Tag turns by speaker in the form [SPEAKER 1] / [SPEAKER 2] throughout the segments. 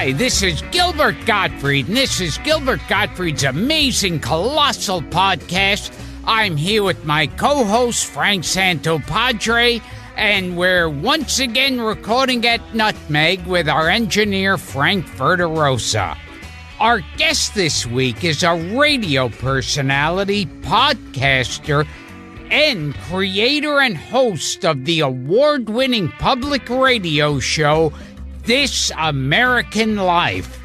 [SPEAKER 1] Hi, this is Gilbert Gottfried, and this is Gilbert Gottfried's amazing Colossal podcast. I'm here with my co-host, Frank Santopadre, and we're once again recording at Nutmeg with our engineer, Frank Verderosa. Our guest this week is a radio personality, podcaster, and creator and host of the award-winning public radio show, This American Life,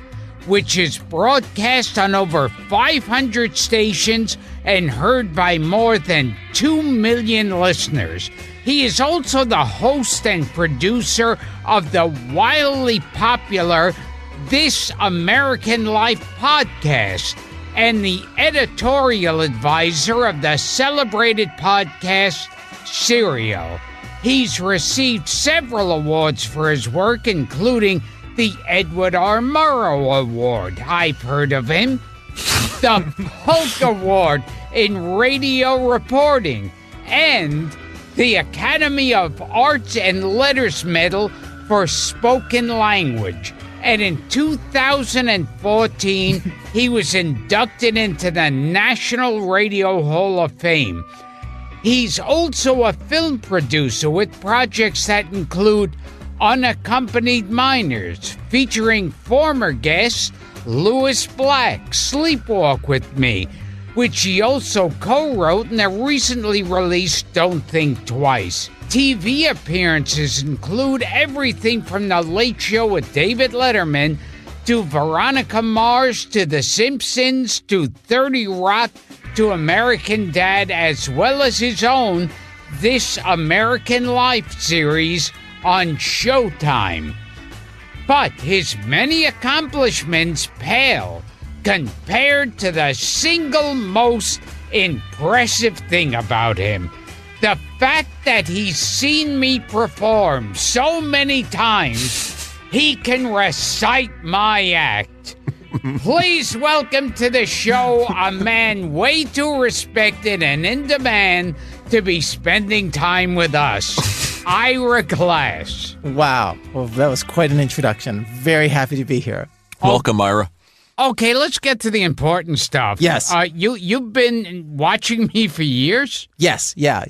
[SPEAKER 1] which is broadcast on over 500 stations and heard by more than 2 million listeners. He is also the host and producer of the wildly popular This American Life podcast and the editorial advisor of the celebrated podcast Serial. He's received several awards for his work, including the Edward R. Murrow Award. I've heard of him. The Polk Award in Radio Reporting, and the Academy of Arts and Letters Medal for Spoken Language. And in 2014, he was inducted into the National Radio Hall of Fame. He's also a film producer with projects that include Unaccompanied Minors, featuring former guest Louis Black, Sleepwalk With Me, which he also co-wrote in the recently released Don't Think Twice. TV appearances include everything from The Late Show with David Letterman to Veronica Mars to The Simpsons to 30 Rock to American Dad, as well as his own This American Life series on Showtime. But his many accomplishments pale compared to the single most impressive thing about him. The fact that he's seen me perform so many times, he can recite my act. Please welcome to the show a man way too respected and in demand to be spending time with us, Ira Glass.
[SPEAKER 2] Wow. Well, that was quite an introduction. Very happy to be here.
[SPEAKER 3] Welcome, Ira.
[SPEAKER 1] Okay, let's get to the important stuff.
[SPEAKER 2] Yes.
[SPEAKER 1] You've been watching me for years?
[SPEAKER 2] Yes. Yeah.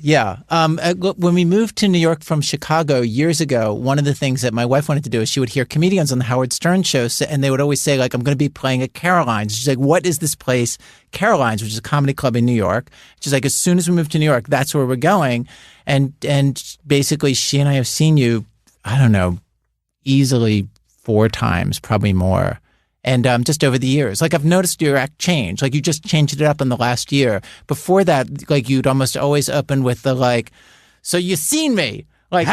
[SPEAKER 2] When we moved to New York from Chicago years ago, one of the things that my wife wanted to do is she would hear comedians on the Howard Stern show, and they would always say, like, I'm going to be playing at Caroline's. She's like, what is this place? Caroline's, which is a comedy club in New York. She's like, as soon as we move to New York, that's where we're going. And basically, she and I have seen you, I don't know, easily 4 times, probably more. And just over the years, like, I've noticed your act change. Like, you just changed it up in the last year. Before that, like, you'd almost always open with the, like, so you've seen me. Like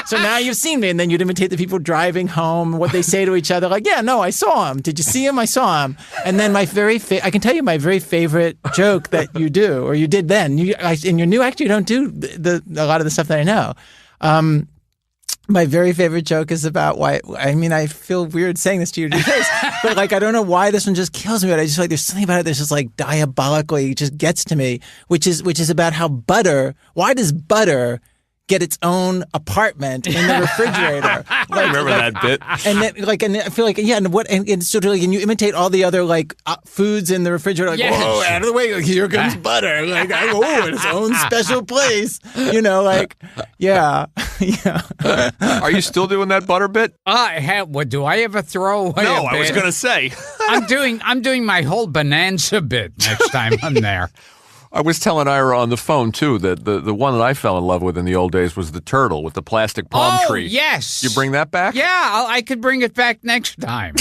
[SPEAKER 2] so now you've seen me. And then you'd imitate the people driving home, what they say to each other. Like, yeah, no, I saw him. Did you see him? I saw him. And then I can tell you my very favorite joke that you do, or you did then. In your new act, you don't do a lot of the stuff that I know. My very favorite joke is about why, I mean, I feel weird saying this to you in your face, but, like, I don't know why this one just kills me, but I just feel like there's something about it that's just, like, diabolically just gets to me, which is about how why does butter get its own apartment in the refrigerator?
[SPEAKER 3] I remember that bit.
[SPEAKER 2] And then, and I feel like, yeah, and so, like, and you imitate all the other, like, foods in the refrigerator, like, yes. Whoa, out of the way, like, here comes butter, like, in its own special place, like, yeah.
[SPEAKER 3] Are you still doing that butter bit?
[SPEAKER 1] What do I ever throw away?
[SPEAKER 3] No, I was going to say.
[SPEAKER 1] I'm doing my whole bonanza bit next time I'm there.
[SPEAKER 3] I was telling Ira on the phone, too, that the one that I fell in love with in the old days was the turtle with the plastic palm tree.
[SPEAKER 1] Oh, yes.
[SPEAKER 3] You bring that back?
[SPEAKER 1] Yeah, I could bring it back next time.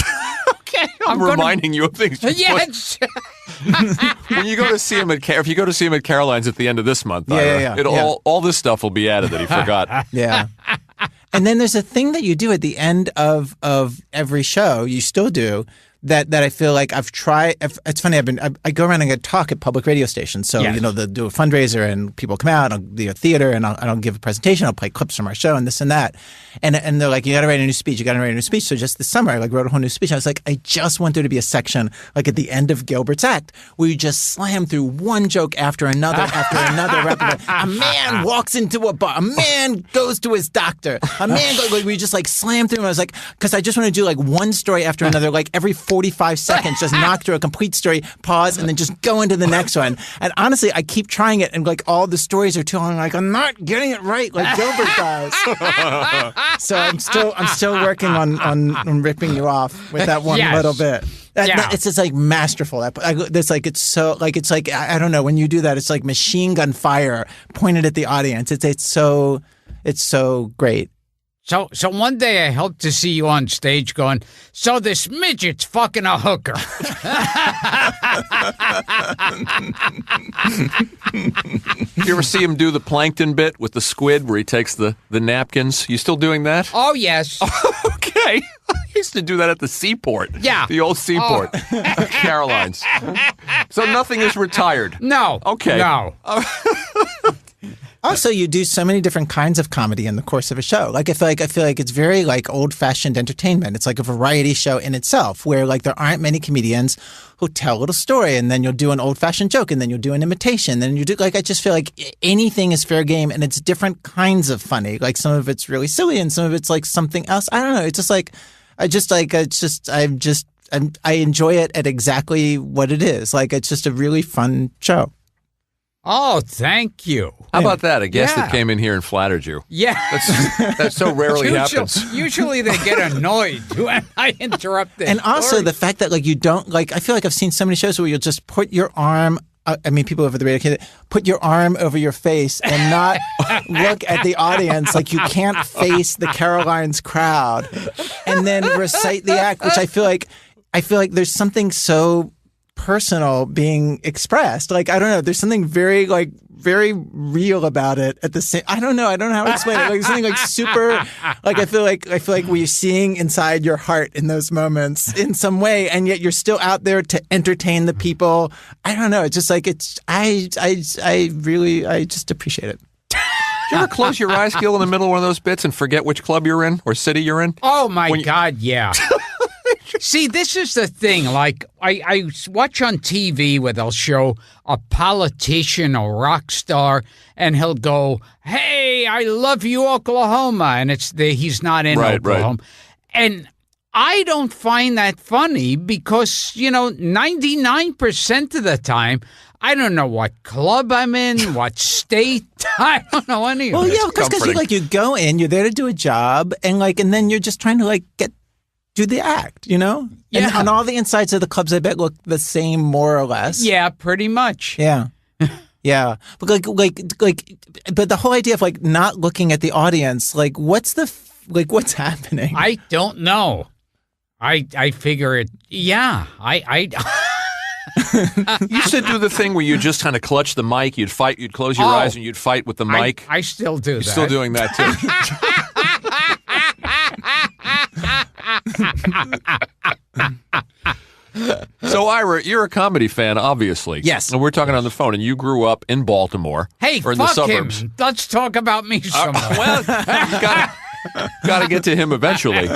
[SPEAKER 3] Okay, I'm reminding you of things.
[SPEAKER 1] Yes.
[SPEAKER 3] When you go to see him if you go to see him at Caroline's at the end of this month, all this stuff will be added that he forgot.
[SPEAKER 2] Yeah. And then there's a thing that you do at the end of every show, you still do, that I feel like I've tried. It's funny. I go around and I talk at public radio stations. So they'll do a fundraiser and people come out. I'll do a theater and I'll give a presentation. I'll play clips from our show and this and that. And they're like, you got to write a new speech. You got to write a new speech. So just this summer, I wrote a whole new speech. I was like, I just want there to be a section like at the end of Gilbert's act where you just slam through one joke after another after another. A man walks into a bar. A man goes to his doctor. A man goes, we just like slam through. And I was like, because I just want to do like one story after another, like every 45 seconds, just knock through a complete story, pause, and then just go into the next one. And honestly, I keep trying it, and like all the stories are too long. Like I'm not getting it right, like Gilbert does. So I'm still working on ripping you off with that one little bit. It's just like masterful. It's like I don't know, when you do that, it's like machine gun fire pointed at the audience. It's so great.
[SPEAKER 1] So one day I hope to see you on stage going, so this midget's fucking a hooker.
[SPEAKER 3] You ever see him do the plankton bit with the squid where he takes the napkins? You still doing that?
[SPEAKER 1] Oh, yes.
[SPEAKER 3] Okay. I used to do that at the seaport.
[SPEAKER 1] Yeah.
[SPEAKER 3] The old seaport. Caroline's. So nothing is retired?
[SPEAKER 1] No.
[SPEAKER 3] Okay.
[SPEAKER 1] No.
[SPEAKER 2] Also, you do so many different kinds of comedy in the course of a show. Like I feel like it's very like old-fashioned entertainment. It's like a variety show in itself, where like there aren't many comedians who tell a little story, and then you'll do an old-fashioned joke, and then you'll do an imitation, then you do like I just feel like anything is fair game, and it's different kinds of funny. Like some of it's really silly, and some of it's like something else. I don't know. It's just like I enjoy it at exactly what it is. Like it's just a really fun show.
[SPEAKER 1] Oh, thank you.
[SPEAKER 3] How about that? A guest that came in here and flattered you.
[SPEAKER 1] Yeah.
[SPEAKER 3] That so rarely happens.
[SPEAKER 1] Usually they get annoyed when I interrupt them.
[SPEAKER 2] And also the fact that like you don't like, I feel like I've seen so many shows where you'll just put your arm, people over the radio, put your arm over your face and not look at the audience. Like you can't face the Carolines crowd and then recite the act, which I feel like there's something so personal being expressed. Like, I don't know, there's something very real about it at the same, I don't know how to explain it. Like something like super, like I feel like we're seeing inside your heart in those moments in some way, and yet you're still out there to entertain the people. I don't know. It's just like, I just appreciate it.
[SPEAKER 3] Do you ever close your eyes, Gil, in the middle of one of those bits and forget which club you're in or city you're in?
[SPEAKER 1] Oh my God, yeah. See, this is the thing. Like, I watch on TV where they'll show a politician or rock star, and he'll go, "Hey, I love you, Oklahoma," and he's not in Oklahoma, and I don't find that funny because 99% of the time, I don't know what club I'm in, what state. I don't know any of it.
[SPEAKER 2] Well, yeah, because you go in, you're there to do a job, and then you're just trying to do the act, Yeah. And all the insides of the clubs, I bet, look the same more or less.
[SPEAKER 1] Yeah, pretty much.
[SPEAKER 2] Yeah. Yeah. But but the whole idea of not looking at the audience, what's happening?
[SPEAKER 1] I don't know. I figure it. Yeah. I
[SPEAKER 3] You used to do the thing where you just kind of clutch the mic, you'd close your eyes and you'd fight with the mic.
[SPEAKER 1] I still do that.
[SPEAKER 3] You're still doing that too. So, Ira, you're a comedy fan, obviously.
[SPEAKER 2] Yes.
[SPEAKER 3] And we're talking on the phone, and you grew up in Baltimore.
[SPEAKER 1] Hey,
[SPEAKER 3] or in
[SPEAKER 1] fuck
[SPEAKER 3] the suburbs.
[SPEAKER 1] him. Let's talk about me some more.
[SPEAKER 3] Well, got to get to him eventually.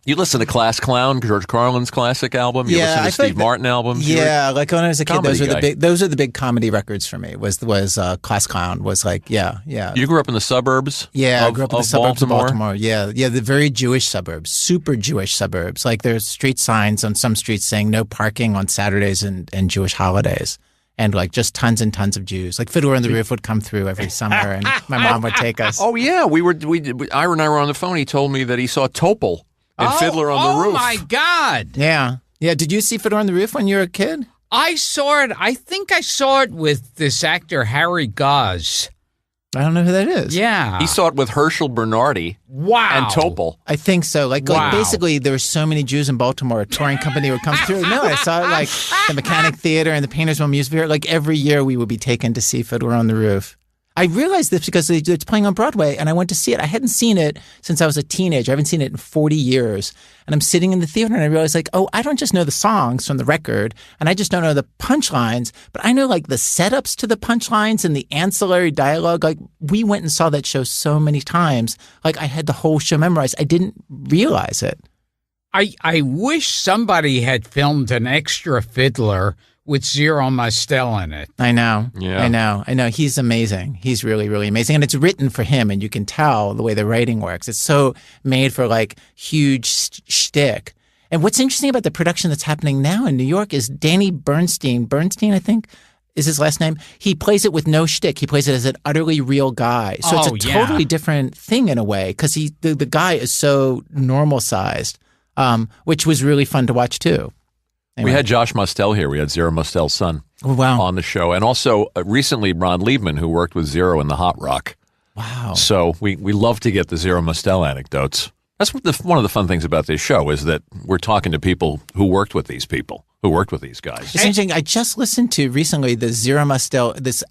[SPEAKER 3] You listen to Class Clown, George Carlin's classic album. You listen to Steve Martin albums.
[SPEAKER 2] Yeah, when I was a kid, those are the big comedy records for me. Was Class Clown was yeah.
[SPEAKER 3] You grew up in the suburbs.
[SPEAKER 2] Yeah, I grew up in the suburbs
[SPEAKER 3] Baltimore.
[SPEAKER 2] of Baltimore. Yeah, the very Jewish suburbs, super Jewish suburbs. Like there's street signs on some streets saying no parking on Saturdays and Jewish holidays. And just tons and tons of Jews. Like Fiddler on the Roof would come through every summer, and my mom would take us.
[SPEAKER 3] Oh yeah, Ira and I were on the phone. He told me that he saw Topol in Fiddler on the Roof.
[SPEAKER 1] Oh my God!
[SPEAKER 2] Yeah. Did you see Fiddler on the Roof when you were a kid?
[SPEAKER 1] I saw it. I think I saw it with this actor Harry Goss.
[SPEAKER 2] I don't know who that is.
[SPEAKER 1] Yeah,
[SPEAKER 3] he saw it with Herschel Bernardi.
[SPEAKER 1] Wow.
[SPEAKER 3] And Topol.
[SPEAKER 2] I think so. Basically, there were so many Jews in Baltimore. A touring company would come through. No, I saw it the Mechanic Theater and the Painters Mill Music Fair. Every year, we would be taken to see Fiddler on the Roof. I realized this because it's playing on Broadway, and I went to see it. I hadn't seen it since I was a teenager. I haven't seen it in 40 years. And I'm sitting in the theater, and I realized, like, oh, I don't just know the songs from the record, and I just don't know the punchlines, but I know, like, the setups to the punchlines and the ancillary dialogue. Like, we went and saw that show so many times. Like, I had the whole show memorized. I didn't realize it.
[SPEAKER 1] I wish somebody had filmed an extra fiddler with Zero Mostel in it.
[SPEAKER 2] I know.
[SPEAKER 3] Yeah.
[SPEAKER 2] I know. He's amazing. He's really, really amazing. And it's written for him, and you can tell the way the writing works. It's so made for, like, huge shtick. And what's interesting about the production that's happening now in New York is Danny Bernstein, I think is his last name. He plays it with no shtick. He plays it as an utterly real guy. So it's a totally different thing in a way, because the guy is so normal-sized, which was really fun to watch, too. Anyway.
[SPEAKER 3] We had Josh Mostel here. We had Zero Mostel's son on the show. And also recently Ron Liebman, who worked with Zero in the Hot Rock.
[SPEAKER 2] Wow.
[SPEAKER 3] So we love to get the Zero Mostel anecdotes. That's one of the fun things about this show is that we're talking to people who worked with these people, who worked with these guys.
[SPEAKER 2] It's interesting. I just listened to recently this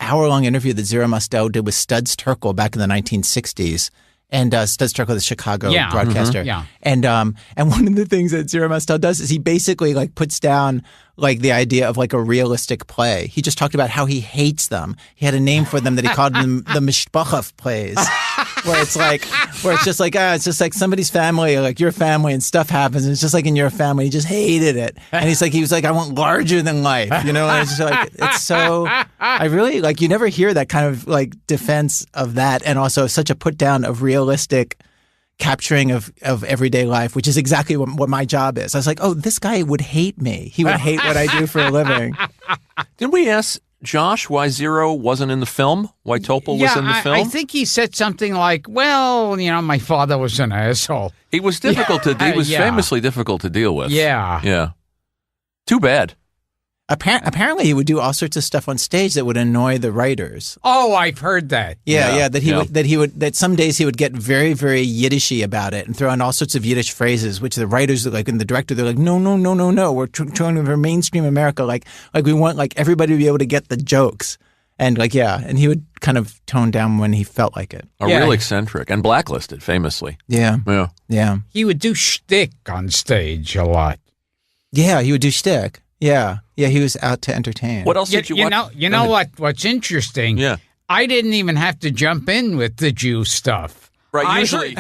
[SPEAKER 2] hour-long interview that Zero Mostel did with Studs Terkel back in the 1960s. And Studs Terkel, the Chicago broadcaster.
[SPEAKER 1] Mm-hmm, yeah.
[SPEAKER 2] And one of the things that Zero Mostel does is he basically, like, puts down, like, the idea of, like, a realistic play. He just talked about how he hates them. He had a name for them that he called them the Mishpacha plays, where it's just like somebody's family, like your family, and stuff happens, and it's just like in your family. He just hated it, and he was like, I want larger than life, you know. And it's just like, it's so. I really, like, you never hear that kind of, like, defense of that, and also such a put down of realistic capturing of everyday life, which is exactly what my job is. I was like, oh, this guy would hate me. He would hate what I do for a living.
[SPEAKER 3] Didn't we ask Josh why Zero wasn't in the film? Why Topol was in the film?
[SPEAKER 1] I think he said something like, well, you know, my father was an asshole.
[SPEAKER 3] He was difficult he was famously difficult to deal with.
[SPEAKER 1] Yeah.
[SPEAKER 3] Yeah. Too bad.
[SPEAKER 2] Apparently, he would do all sorts of stuff on stage that would annoy the writers.
[SPEAKER 1] Oh, I've heard that.
[SPEAKER 2] Yeah. That some days he would get very, very Yiddishy about it and throw in all sorts of Yiddish phrases, which the writers, like, and the director, they're like, no. We're trying to for mainstream America. Like we want, like, everybody to be able to get the jokes. And, like, and he would kind of tone down when he felt like it.
[SPEAKER 3] Real eccentric and blacklisted, famously.
[SPEAKER 2] Yeah.
[SPEAKER 1] He would do shtick on stage a lot.
[SPEAKER 2] Yeah, he would do shtick. Yeah, he was out to entertain.
[SPEAKER 3] What else did you watch?
[SPEAKER 1] You know what's interesting?
[SPEAKER 3] Yeah.
[SPEAKER 1] I didn't even have to jump in with the Jew stuff.
[SPEAKER 3] Right, usually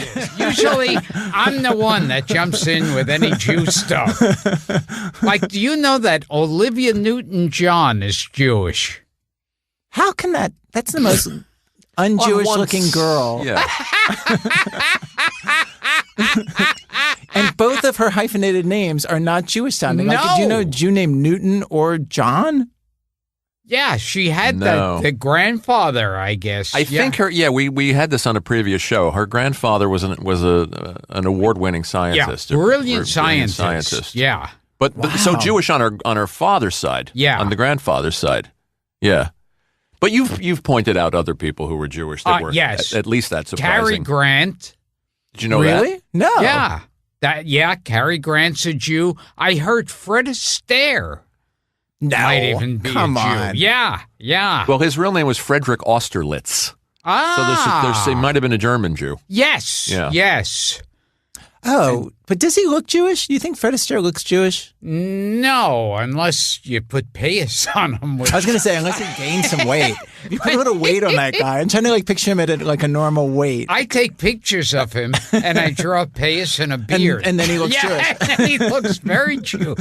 [SPEAKER 1] I'm the one that jumps in with any Jew stuff. Like, do you know that Olivia Newton-John is Jewish?
[SPEAKER 2] How can that? That's the most un-Jewish-looking girl.
[SPEAKER 3] Yeah.
[SPEAKER 2] And both of her hyphenated names are not Jewish sounding.
[SPEAKER 1] No.
[SPEAKER 2] Like, do you know a Jew named Newton or John?
[SPEAKER 1] Yeah, she had the grandfather, I guess.
[SPEAKER 3] I think her. Yeah, we had this on a previous show. Her grandfather was an award-winning scientist.
[SPEAKER 1] Yeah, brilliant scientist. Yeah,
[SPEAKER 3] but so Jewish on her father's side.
[SPEAKER 1] Yeah,
[SPEAKER 3] on the grandfather's side. Yeah, but you've pointed out other people who were Jewish that were at least that surprising.
[SPEAKER 1] Cary Grant.
[SPEAKER 3] Did you know that?
[SPEAKER 2] Really? No.
[SPEAKER 1] Yeah. Cary Grant's a Jew. I heard Fred Astaire might even be a Jew.
[SPEAKER 2] On.
[SPEAKER 1] Yeah.
[SPEAKER 3] Well, his real name was Frederick Austerlitz. So he might have been a German Jew.
[SPEAKER 1] Yes.
[SPEAKER 3] Yeah.
[SPEAKER 1] Yes.
[SPEAKER 2] Oh, but does he look Jewish? Do you think Fred Astaire looks Jewish?
[SPEAKER 1] No, unless you put payas on him.
[SPEAKER 2] I was going to say, unless he gained some weight. If you put a little weight on that guy, I'm trying to, like, picture him at a normal weight.
[SPEAKER 1] I take pictures of him, and I draw payas and a beard.
[SPEAKER 2] And then he looks Jewish.
[SPEAKER 1] And he looks very Jewish.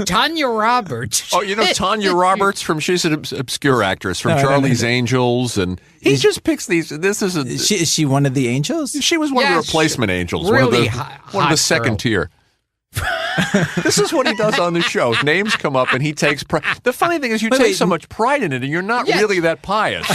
[SPEAKER 1] Tanya Roberts.
[SPEAKER 3] Oh, you know Tanya Roberts she's an obscure actress from Charlie's Angels, and he just picks these.
[SPEAKER 2] Is she one of the angels?
[SPEAKER 3] She was one of the replacement angels,
[SPEAKER 1] really
[SPEAKER 3] one of the second tier. This is what he does on the show. Names come up and he takes pride. The funny thing is you take so much pride in it and you're not really that pious.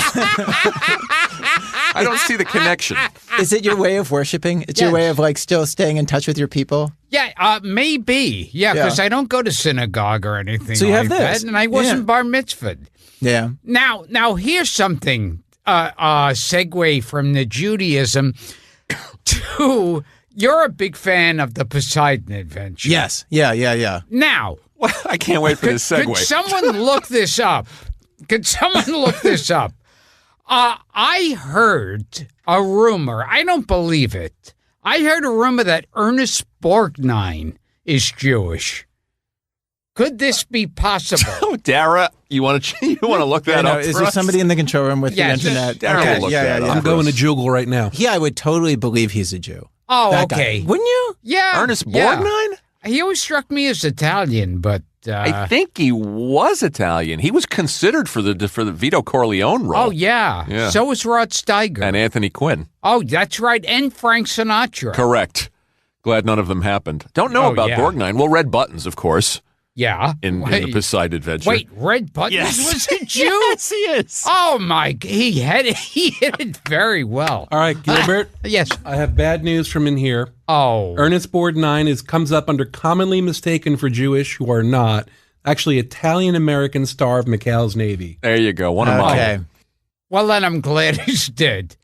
[SPEAKER 3] I don't see the connection.
[SPEAKER 2] Is it your way of worshiping? It's your way of, like, still staying in touch with your people?
[SPEAKER 1] Yeah, maybe. Yeah, because I don't go to synagogue or anything
[SPEAKER 2] so you
[SPEAKER 1] like
[SPEAKER 2] have this.
[SPEAKER 1] that, and I wasn't bar mitzvahed.
[SPEAKER 2] Yeah.
[SPEAKER 1] Now here's something, segue from the Judaism to... You're a big fan of the Poseidon Adventure.
[SPEAKER 2] Yes. Yeah.
[SPEAKER 1] Now,
[SPEAKER 3] I can't wait for this segue.
[SPEAKER 1] Could someone look this up? Could someone look this up? I heard a rumor. I don't believe it. I heard a rumor that Ernest Borgnine is Jewish. Could this be possible?
[SPEAKER 3] Oh, Dara, you want to look that up?
[SPEAKER 2] Is there somebody in the control room with the internet?
[SPEAKER 3] Dara will look that up.
[SPEAKER 4] I'm going to Joogle right now.
[SPEAKER 2] Yeah, I would totally believe he's a Jew.
[SPEAKER 1] Oh,
[SPEAKER 2] That
[SPEAKER 1] okay.
[SPEAKER 2] guy. Wouldn't you?
[SPEAKER 1] Yeah.
[SPEAKER 3] Ernest Borgnine?
[SPEAKER 1] He always struck me as Italian, but
[SPEAKER 3] I think he was Italian. He was considered for the Vito Corleone role.
[SPEAKER 1] oh yeah. So was Rod Steiger.
[SPEAKER 3] And Anthony Quinn.
[SPEAKER 1] Oh, that's right, and Frank Sinatra.
[SPEAKER 3] Correct. Glad none of them happened. Don't know about Borgnine. Well, Red Buttons, of course.
[SPEAKER 1] Yeah.
[SPEAKER 3] In the Poseidon Adventure.
[SPEAKER 1] Wait, Red Buttons was a Jew?
[SPEAKER 3] Yes, he is.
[SPEAKER 1] Oh my! He hit it very well.
[SPEAKER 4] All right, Gilbert.
[SPEAKER 1] Yes.
[SPEAKER 4] I have bad news from in here.
[SPEAKER 1] Oh.
[SPEAKER 4] Ernest Borgnine comes up under commonly mistaken for Jewish, who are not. Actually, Italian-American star of McHale's Navy.
[SPEAKER 3] There you go. One of mine.
[SPEAKER 2] Okay.
[SPEAKER 1] Well, then I'm glad he's dead.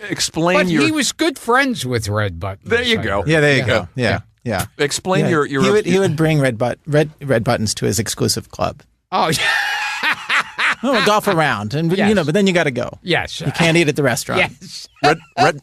[SPEAKER 3] Explain
[SPEAKER 1] But
[SPEAKER 3] your.
[SPEAKER 1] he was good friends with Red Buttons.
[SPEAKER 3] There you
[SPEAKER 1] I
[SPEAKER 3] go.
[SPEAKER 1] heard.
[SPEAKER 2] Yeah, there you go. Yeah.
[SPEAKER 3] Explain
[SPEAKER 2] Yeah.
[SPEAKER 3] your.
[SPEAKER 2] He would bring red buttons to his exclusive club.
[SPEAKER 1] Oh, yeah.
[SPEAKER 2] Oh, golf around, and
[SPEAKER 1] Yes.
[SPEAKER 2] but then you got to go.
[SPEAKER 1] Yes.
[SPEAKER 2] You can't eat at the restaurant.
[SPEAKER 1] Yes.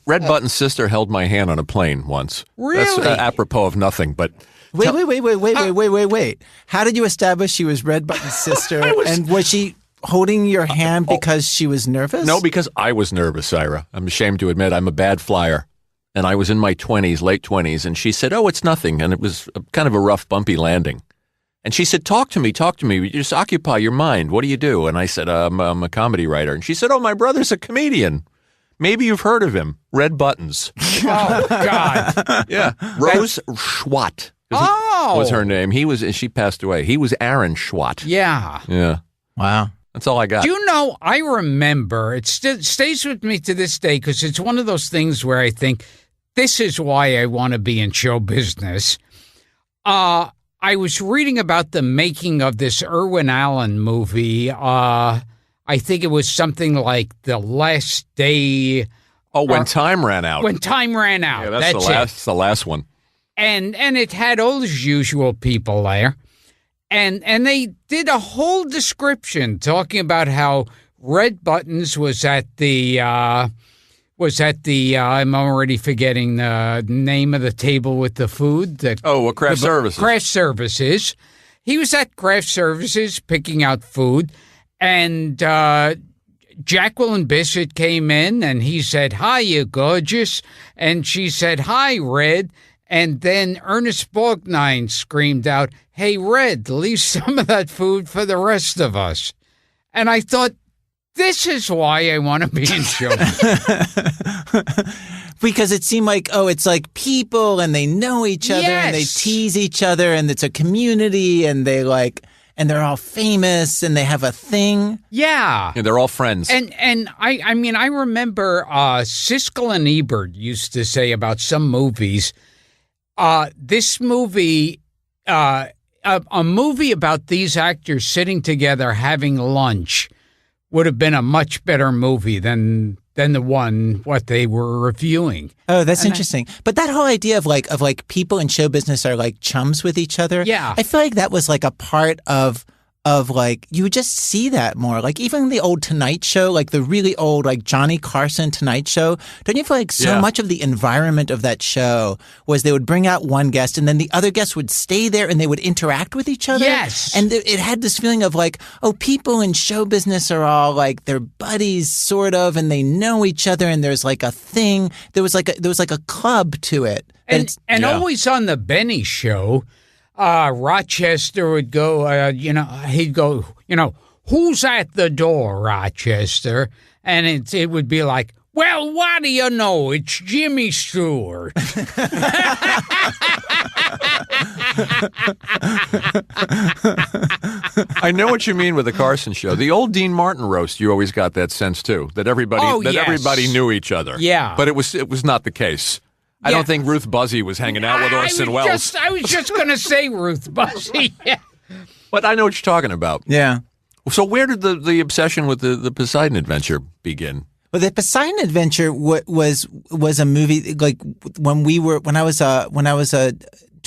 [SPEAKER 3] Red Button's sister held my hand on a plane once.
[SPEAKER 1] Really?
[SPEAKER 3] That's apropos of nothing, but.
[SPEAKER 2] Wait. How did you establish she was Red Button's sister? And was she holding your hand because she was nervous?
[SPEAKER 3] No, because I was nervous, Ira. I'm ashamed to admit I'm a bad flyer. And I was in my 20s, late 20s, and she said, "Oh, it's nothing." And it was kind of a rough, bumpy landing. And she said, talk to me. Just occupy your mind. What do you do? And I said, I'm a comedy writer. And she said, "Oh, my brother's a comedian. Maybe you've heard of him. Red Buttons."
[SPEAKER 1] Oh, God.
[SPEAKER 3] Yeah. Rose Schwat was her name. She passed away. He was Aaron Schwat.
[SPEAKER 1] Yeah.
[SPEAKER 3] Yeah.
[SPEAKER 2] Wow.
[SPEAKER 3] That's all I got.
[SPEAKER 1] Do you know, I remember, it still stays with me to this day because it's one of those things where I think, this is why I want to be in show business. I was reading about the making of this Irwin Allen movie. I think it was something like The Last Day.
[SPEAKER 3] Oh, When Time Ran Out.
[SPEAKER 1] When Time ran out.
[SPEAKER 3] Yeah, that's the last one.
[SPEAKER 1] And it had all those usual people there. And they did a whole description talking about how Red Buttons was at the I'm already forgetting the name of the table with the food.
[SPEAKER 3] Craft Services.
[SPEAKER 1] Craft Services. He was at Craft Services picking out food, and Jacqueline Bissett came in, and he said, "Hi, you gorgeous," and she said, "Hi, Red." And then Ernest Borgnine screamed out, "Hey, Red, leave some of that food for the rest of us." And I thought, this is why I want to be in show.
[SPEAKER 2] Because it seemed like, it's like people and they know each other and they tease each other and it's a community and they're all famous and they have a thing.
[SPEAKER 1] Yeah.
[SPEAKER 3] Yeah, they're all friends.
[SPEAKER 1] And I mean, I remember Siskel and Ebert used to say about some movies, this movie, a movie about these actors sitting together having lunch would have been a much better movie than what they were reviewing.
[SPEAKER 2] Oh, that's interesting. But that whole idea of like people in show business are like chums with each other.
[SPEAKER 1] Yeah.
[SPEAKER 2] I feel like that was like a part of like, you would just see that more. Like even the old Tonight Show, like the really old like Johnny Carson Tonight Show. Don't you feel like so much of the environment of that show was they would bring out one guest and then the other guests would stay there and they would interact with each other?
[SPEAKER 1] Yes.
[SPEAKER 2] And it had this feeling of like, people in show business are all like they're buddies sort of and they know each other and there's like a thing. There was like a club to it.
[SPEAKER 1] And always on the Benny Show, Rochester would go, he'd go, "Who's at the door, Rochester?" And it would be like, "Well, what do you know? It's Jimmy Stewart."
[SPEAKER 3] I know what you mean with the Carson Show. The old Dean Martin roast, you always got that sense too, that everybody knew each other.
[SPEAKER 1] Yeah.
[SPEAKER 3] But it was not the case. I don't think Ruth Buzzy was hanging out with Orson Welles.
[SPEAKER 1] I was just going to say Ruth Buzzy. Yeah.
[SPEAKER 3] But I know what you're talking about.
[SPEAKER 2] Yeah.
[SPEAKER 3] So where did the obsession with the Poseidon Adventure begin?
[SPEAKER 2] Well, the Poseidon Adventure was a movie like when I was a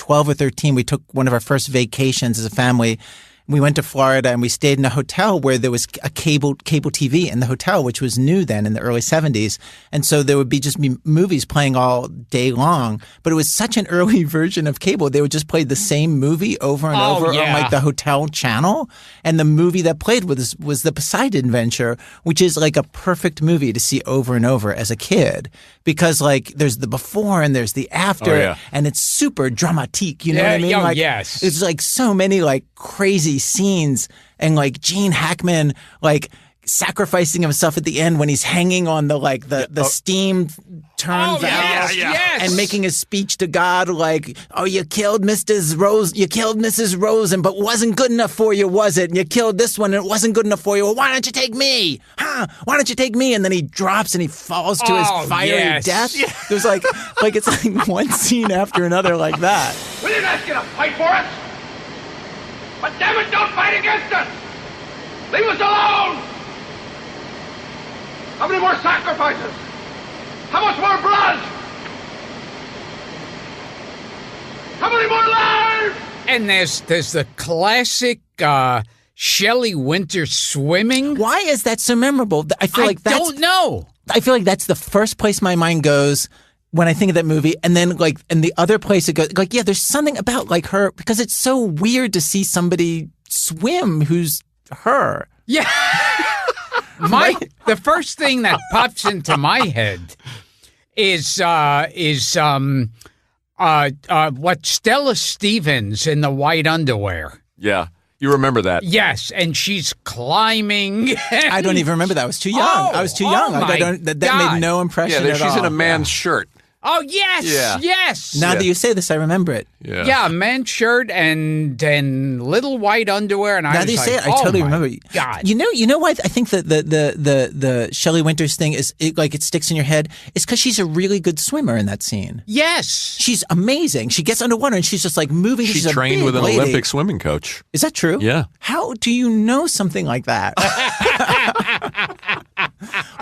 [SPEAKER 2] 12 or 13, we took one of our first vacations as a family. We went to Florida and we stayed in a hotel where there was a cable TV in the hotel, which was new then in the early 70s. And so there would be just movies playing all day long. But it was such an early version of cable. They would just play the same movie over and over on like the hotel channel. And the movie that played was the Poseidon Adventure, which is like a perfect movie to see over and over as a kid. Because like there's the before and there's the after and it's super dramatique. You know what I mean? Like,
[SPEAKER 1] yes.
[SPEAKER 2] It's like so many like crazy scenes and like Gene Hackman like sacrificing himself at the end when he's hanging on the steam turn valve and making a speech to God like, oh, you killed Mrs. Rose, but wasn't good enough for you, was it? And you killed this one and it wasn't good enough for you. Well, why don't you take me? Why don't you take me? And then he drops and he falls to his fiery death. Yeah. There's like it's like one scene after another like that.
[SPEAKER 5] Will you not get a fight for us? But damn it, don't fight against us! Leave us alone! How many more sacrifices? How much more blood? How many more lives?
[SPEAKER 1] And there's the classic Shelley Winter swimming.
[SPEAKER 2] Why is that so memorable? I don't
[SPEAKER 1] know.
[SPEAKER 2] I feel like that's the first place my mind goes when I think of that movie. And then and the other place it goes, like, yeah, there's something about like her, because it's so weird to see somebody swim who's her.
[SPEAKER 1] Yeah. The first thing that pops into my head is what Stella Stevens in the white underwear.
[SPEAKER 3] Yeah. You remember that?
[SPEAKER 1] Yes, and she's climbing.
[SPEAKER 2] I don't even remember that. I was too young. I was too young. That made no impression at all.
[SPEAKER 3] She's in a man's shirt.
[SPEAKER 1] Oh, yes, yes.
[SPEAKER 2] Now that you say this, I remember it.
[SPEAKER 1] Yeah, men's shirt and little white underwear. And
[SPEAKER 2] now that you say it, I totally remember.
[SPEAKER 1] God.
[SPEAKER 2] You know why I think that the Shelley Winters thing is it sticks in your head? It's because she's a really good swimmer in that scene.
[SPEAKER 1] Yes.
[SPEAKER 2] She's amazing. She gets underwater and she's just like moving.
[SPEAKER 3] She trained with an Olympic swimming coach.
[SPEAKER 2] Is that true?
[SPEAKER 3] Yeah.
[SPEAKER 2] How do you know something like that?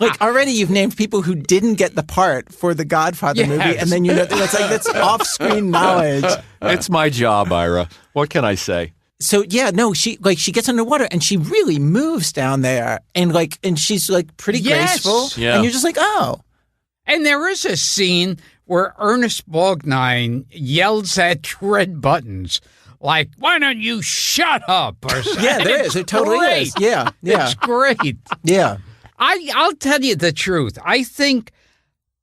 [SPEAKER 2] Like already you've named people who didn't get the part for the Godfather movie, and then that's off-screen knowledge.
[SPEAKER 3] It's my job, Ira. What can I say?
[SPEAKER 2] So she gets underwater and she really moves down there, and she's like pretty graceful, and you're just like, oh.
[SPEAKER 1] And there is a scene where Ernest Borgnine yells at Red Buttons, like, why don't you shut up? Or something.
[SPEAKER 2] Yeah, there is. It totally is. Yeah.
[SPEAKER 1] It's great.
[SPEAKER 2] Yeah.
[SPEAKER 1] I'll tell you the truth. I think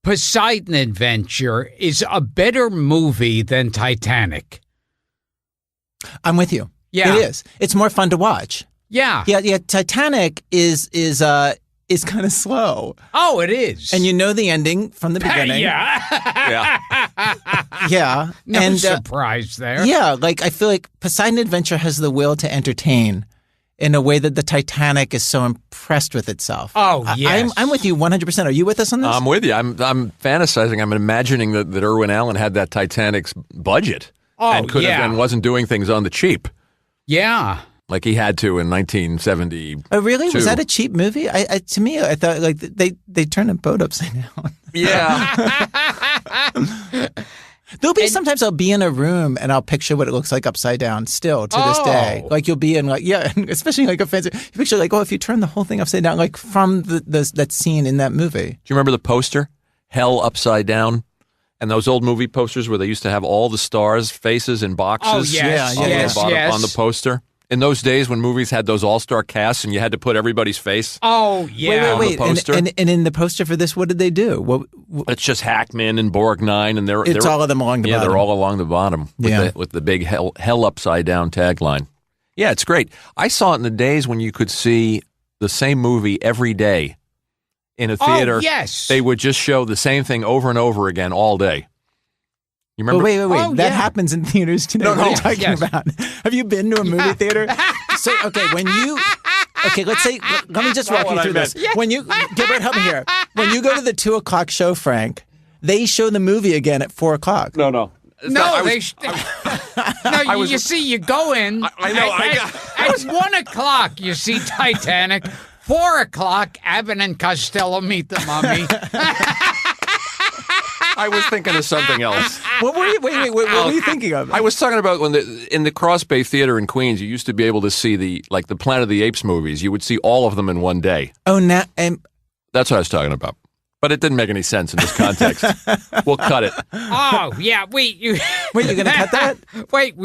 [SPEAKER 1] Poseidon Adventure is a better movie than Titanic.
[SPEAKER 2] I'm with you.
[SPEAKER 1] Yeah.
[SPEAKER 2] It is. It's more fun to watch.
[SPEAKER 1] Yeah.
[SPEAKER 2] Yeah. Titanic is kind of slow.
[SPEAKER 1] Oh, it is.
[SPEAKER 2] And you know the ending from the beginning.
[SPEAKER 1] Yeah.
[SPEAKER 2] Yeah.
[SPEAKER 1] No surprise there.
[SPEAKER 2] Yeah. Like, I feel like Poseidon Adventure has the will to entertain in a way that the Titanic is so impressed with itself.
[SPEAKER 1] Oh, yes.
[SPEAKER 2] I'm with you 100%. Are you with us on this?
[SPEAKER 3] I'm with you. I'm fantasizing. I'm imagining that Irwin Allen had that Titanic's budget and wasn't doing things on the cheap.
[SPEAKER 1] Yeah.
[SPEAKER 3] Like he had to in 1970.
[SPEAKER 2] Oh, really? Was that a cheap movie? To me, I thought like they turned a boat upside down.
[SPEAKER 3] Yeah.
[SPEAKER 2] Sometimes I'll be in a room and I'll picture what it looks like upside down still to this day. Like you'll be in especially like a fancy, you picture like, if you turn the whole thing upside down, like from that scene in that movie.
[SPEAKER 3] Do you remember the poster, Hell Upside Down? And those old movie posters where they used to have all the stars' faces in boxes?
[SPEAKER 1] Oh, yes.
[SPEAKER 3] On the poster? In those days when movies had those all-star casts and you had to put everybody's face
[SPEAKER 1] on
[SPEAKER 2] the
[SPEAKER 3] poster.
[SPEAKER 2] And in the poster for this, what did they do?
[SPEAKER 3] It's just Hackman and Borgnine, and they're
[SPEAKER 2] all of them along the bottom.
[SPEAKER 3] Yeah, they're all along the bottom with the big hell upside down tagline. Yeah, it's great. I saw it in the days when you could see the same movie every day in a theater.
[SPEAKER 1] Oh, yes.
[SPEAKER 3] They would just show the same thing over and over again all day. You remember?
[SPEAKER 2] Wait. That happens in theaters today. What are you talking about? Have you been to a movie theater? So, let's say, let me just walk you through this.
[SPEAKER 1] Yes.
[SPEAKER 2] When Gilbert, help me here. When you go to the 2:00 show, Frank, they show the movie again at 4:00.
[SPEAKER 3] No.
[SPEAKER 1] You see, you go in.
[SPEAKER 3] I know.
[SPEAKER 1] At 1:00, you see Titanic. 4:00, Abbott and Costello meet the mummy.
[SPEAKER 3] I was thinking of something else.
[SPEAKER 2] What were you? Wait. What were you thinking of?
[SPEAKER 3] I was talking about when in the Cross Bay Theater in Queens, you used to be able to see the Planet of the Apes movies. You would see all of them in one day.
[SPEAKER 2] Oh, now
[SPEAKER 3] That's what I was talking about. But it didn't make any sense in this context. We'll cut it.
[SPEAKER 1] Oh yeah, wait, you're
[SPEAKER 2] gonna cut that?
[SPEAKER 1] Wait,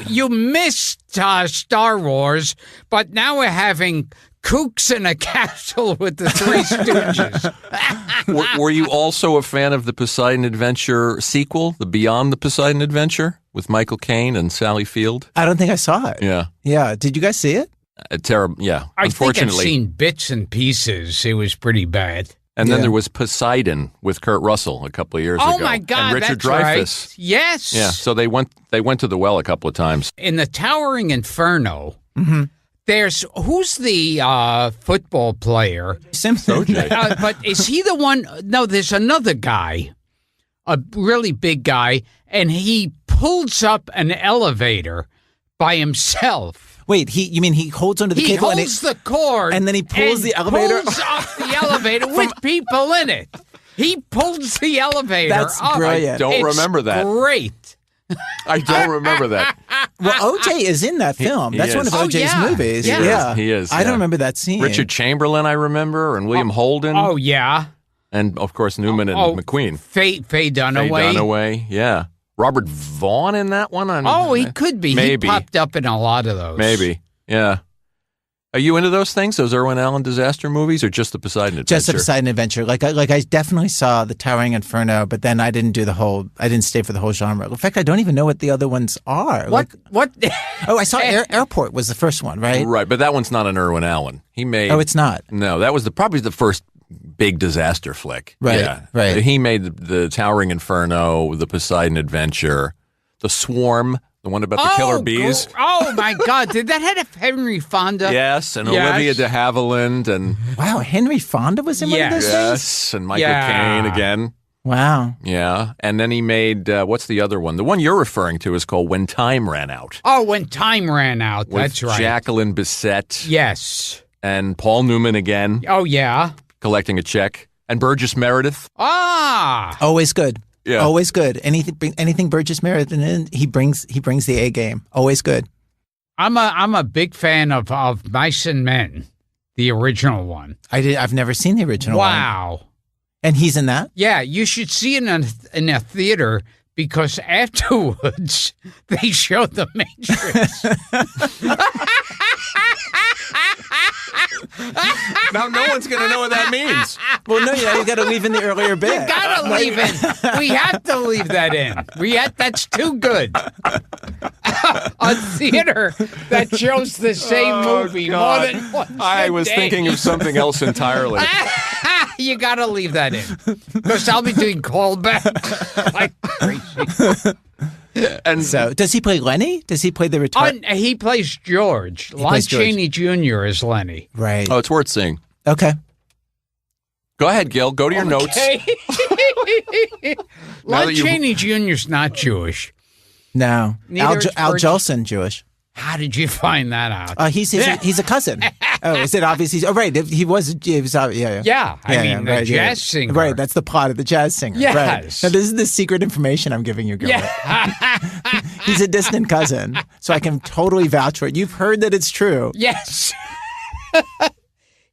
[SPEAKER 1] you missed Star Wars, but now we're having Kooks in a Castle with the Three Stooges.
[SPEAKER 3] Were you also a fan of the Poseidon Adventure sequel, the Beyond the Poseidon Adventure, with Michael Caine and Sally Field?
[SPEAKER 2] I don't think I saw it.
[SPEAKER 3] Yeah.
[SPEAKER 2] Did you guys see it?
[SPEAKER 3] Terrible. Yeah.
[SPEAKER 1] I think I've
[SPEAKER 3] Unfortunately.
[SPEAKER 1] seen bits and pieces. It was pretty bad.
[SPEAKER 3] And then
[SPEAKER 2] Yeah.
[SPEAKER 3] there was Poseidon with Kurt Russell a couple of years ago.
[SPEAKER 1] Oh my God,
[SPEAKER 3] and Richard
[SPEAKER 1] that's
[SPEAKER 3] Dreyfuss.
[SPEAKER 1] right. Yes.
[SPEAKER 3] Yeah, so they went to the well a couple of times.
[SPEAKER 1] In the Towering Inferno, there's who's the football player?
[SPEAKER 2] Simpson.
[SPEAKER 1] But is he the one? No, there's another guy, a really big guy, and he pulls up an elevator by himself.
[SPEAKER 2] Wait, you mean he holds onto the
[SPEAKER 1] He
[SPEAKER 2] cable
[SPEAKER 1] holds the cord
[SPEAKER 2] and then he pulls
[SPEAKER 1] and
[SPEAKER 2] the elevator?
[SPEAKER 1] pulls up the elevator with people in it. He pulls the elevator
[SPEAKER 2] That's
[SPEAKER 1] up.
[SPEAKER 2] brilliant.
[SPEAKER 3] I don't remember that.
[SPEAKER 1] Great.
[SPEAKER 3] I don't remember that.
[SPEAKER 2] Well, OJ is in that film. That's one
[SPEAKER 3] is.
[SPEAKER 2] of OJ's
[SPEAKER 1] yeah.
[SPEAKER 2] movies.
[SPEAKER 1] Yeah.
[SPEAKER 3] He is,
[SPEAKER 2] I don't
[SPEAKER 3] yeah.
[SPEAKER 2] remember that scene.
[SPEAKER 3] Richard Chamberlain, I remember, and William Holden,
[SPEAKER 1] Oh yeah.
[SPEAKER 3] and of course Newman and McQueen.
[SPEAKER 1] Faye Dunaway.
[SPEAKER 3] Faye Dunaway, yeah. Robert Vaughn in that one?
[SPEAKER 1] He could be.
[SPEAKER 3] Maybe.
[SPEAKER 1] He popped up in a lot of those.
[SPEAKER 3] Maybe, yeah. Are you into those things, those Irwin Allen disaster movies, or just the Poseidon Adventure?
[SPEAKER 2] Just the Poseidon Adventure. Like I definitely saw the Towering Inferno, but then I didn't stay for the whole genre. In fact, I don't even know what the other ones are.
[SPEAKER 1] What?
[SPEAKER 2] I saw Airport was the first one, right?
[SPEAKER 3] Right, but that one's not an Irwin Allen. He made.
[SPEAKER 2] Oh, it's not.
[SPEAKER 3] No, that was probably the first big disaster flick.
[SPEAKER 2] Right,
[SPEAKER 3] Yeah.
[SPEAKER 2] right.
[SPEAKER 3] He made the Towering Inferno, the Poseidon Adventure, the Swarm, the one about the killer bees.
[SPEAKER 1] Oh my God! Did that have Henry Fonda?
[SPEAKER 3] Yes, and
[SPEAKER 1] Yes.
[SPEAKER 3] Olivia de Havilland, and
[SPEAKER 2] Wow, Henry Fonda was in one of those things?
[SPEAKER 3] yes, and Michael
[SPEAKER 1] Yeah.
[SPEAKER 3] Caine again.
[SPEAKER 2] Wow.
[SPEAKER 3] Yeah, and then he made what's the other one? The one you're referring to is called When Time Ran Out.
[SPEAKER 1] Oh, when time ran out.
[SPEAKER 3] With
[SPEAKER 1] That's right.
[SPEAKER 3] Jacqueline Bisset
[SPEAKER 1] Yes.
[SPEAKER 3] and Paul Newman again
[SPEAKER 1] Oh yeah.
[SPEAKER 3] collecting a check, and Burgess Meredith.
[SPEAKER 1] Ah.
[SPEAKER 2] Always good.
[SPEAKER 3] Yeah.
[SPEAKER 2] Always good. Anything Burgess Meredith in, he brings the A game. Always good.
[SPEAKER 1] I'm a big fan of Mice and Men, the original one.
[SPEAKER 2] I've never seen the original one.
[SPEAKER 1] Wow.
[SPEAKER 2] And he's in that?
[SPEAKER 1] Yeah, you should see it in a theater because afterwards they show the Matrix.
[SPEAKER 3] Now no one's going to know what that means.
[SPEAKER 2] Well, no, you got to leave in the earlier bit.
[SPEAKER 1] You gotta leave it. We have to leave that in. That's too good. A theater that shows the same movie more than once
[SPEAKER 3] I was
[SPEAKER 1] a day.
[SPEAKER 3] thinking of something else entirely.
[SPEAKER 1] You gotta leave that in because I'll be doing callbacks like crazy.
[SPEAKER 3] And
[SPEAKER 2] So, does he play Lenny? Does he play the retard?
[SPEAKER 1] He plays George. Lon
[SPEAKER 2] plays George.
[SPEAKER 1] Chaney Jr. is Lenny.
[SPEAKER 2] Right.
[SPEAKER 3] oh, it's worth seeing.
[SPEAKER 2] Okay.
[SPEAKER 3] Go ahead, Gil. Go to your notes.
[SPEAKER 1] Okay.
[SPEAKER 3] Now
[SPEAKER 1] Lon
[SPEAKER 3] that you've-
[SPEAKER 1] Chaney Jr.'s not Jewish.
[SPEAKER 2] No.
[SPEAKER 1] Neither is
[SPEAKER 2] Al
[SPEAKER 1] Burgess.
[SPEAKER 2] Jolson, Jewish.
[SPEAKER 1] How did you find that out?
[SPEAKER 2] He's a cousin. Oh, is it obvious? Oh, right. He was yeah.
[SPEAKER 1] Yeah, I mean, the
[SPEAKER 2] right,
[SPEAKER 1] jazz singer.
[SPEAKER 2] Right, that's the plot of the jazz singer.
[SPEAKER 1] Yes.
[SPEAKER 2] Right. Now, this is the secret information I'm giving you, Gilbert.
[SPEAKER 1] Yeah.
[SPEAKER 2] He's a distant cousin, so I can totally vouch for it. You've heard that it's true.
[SPEAKER 1] Yes.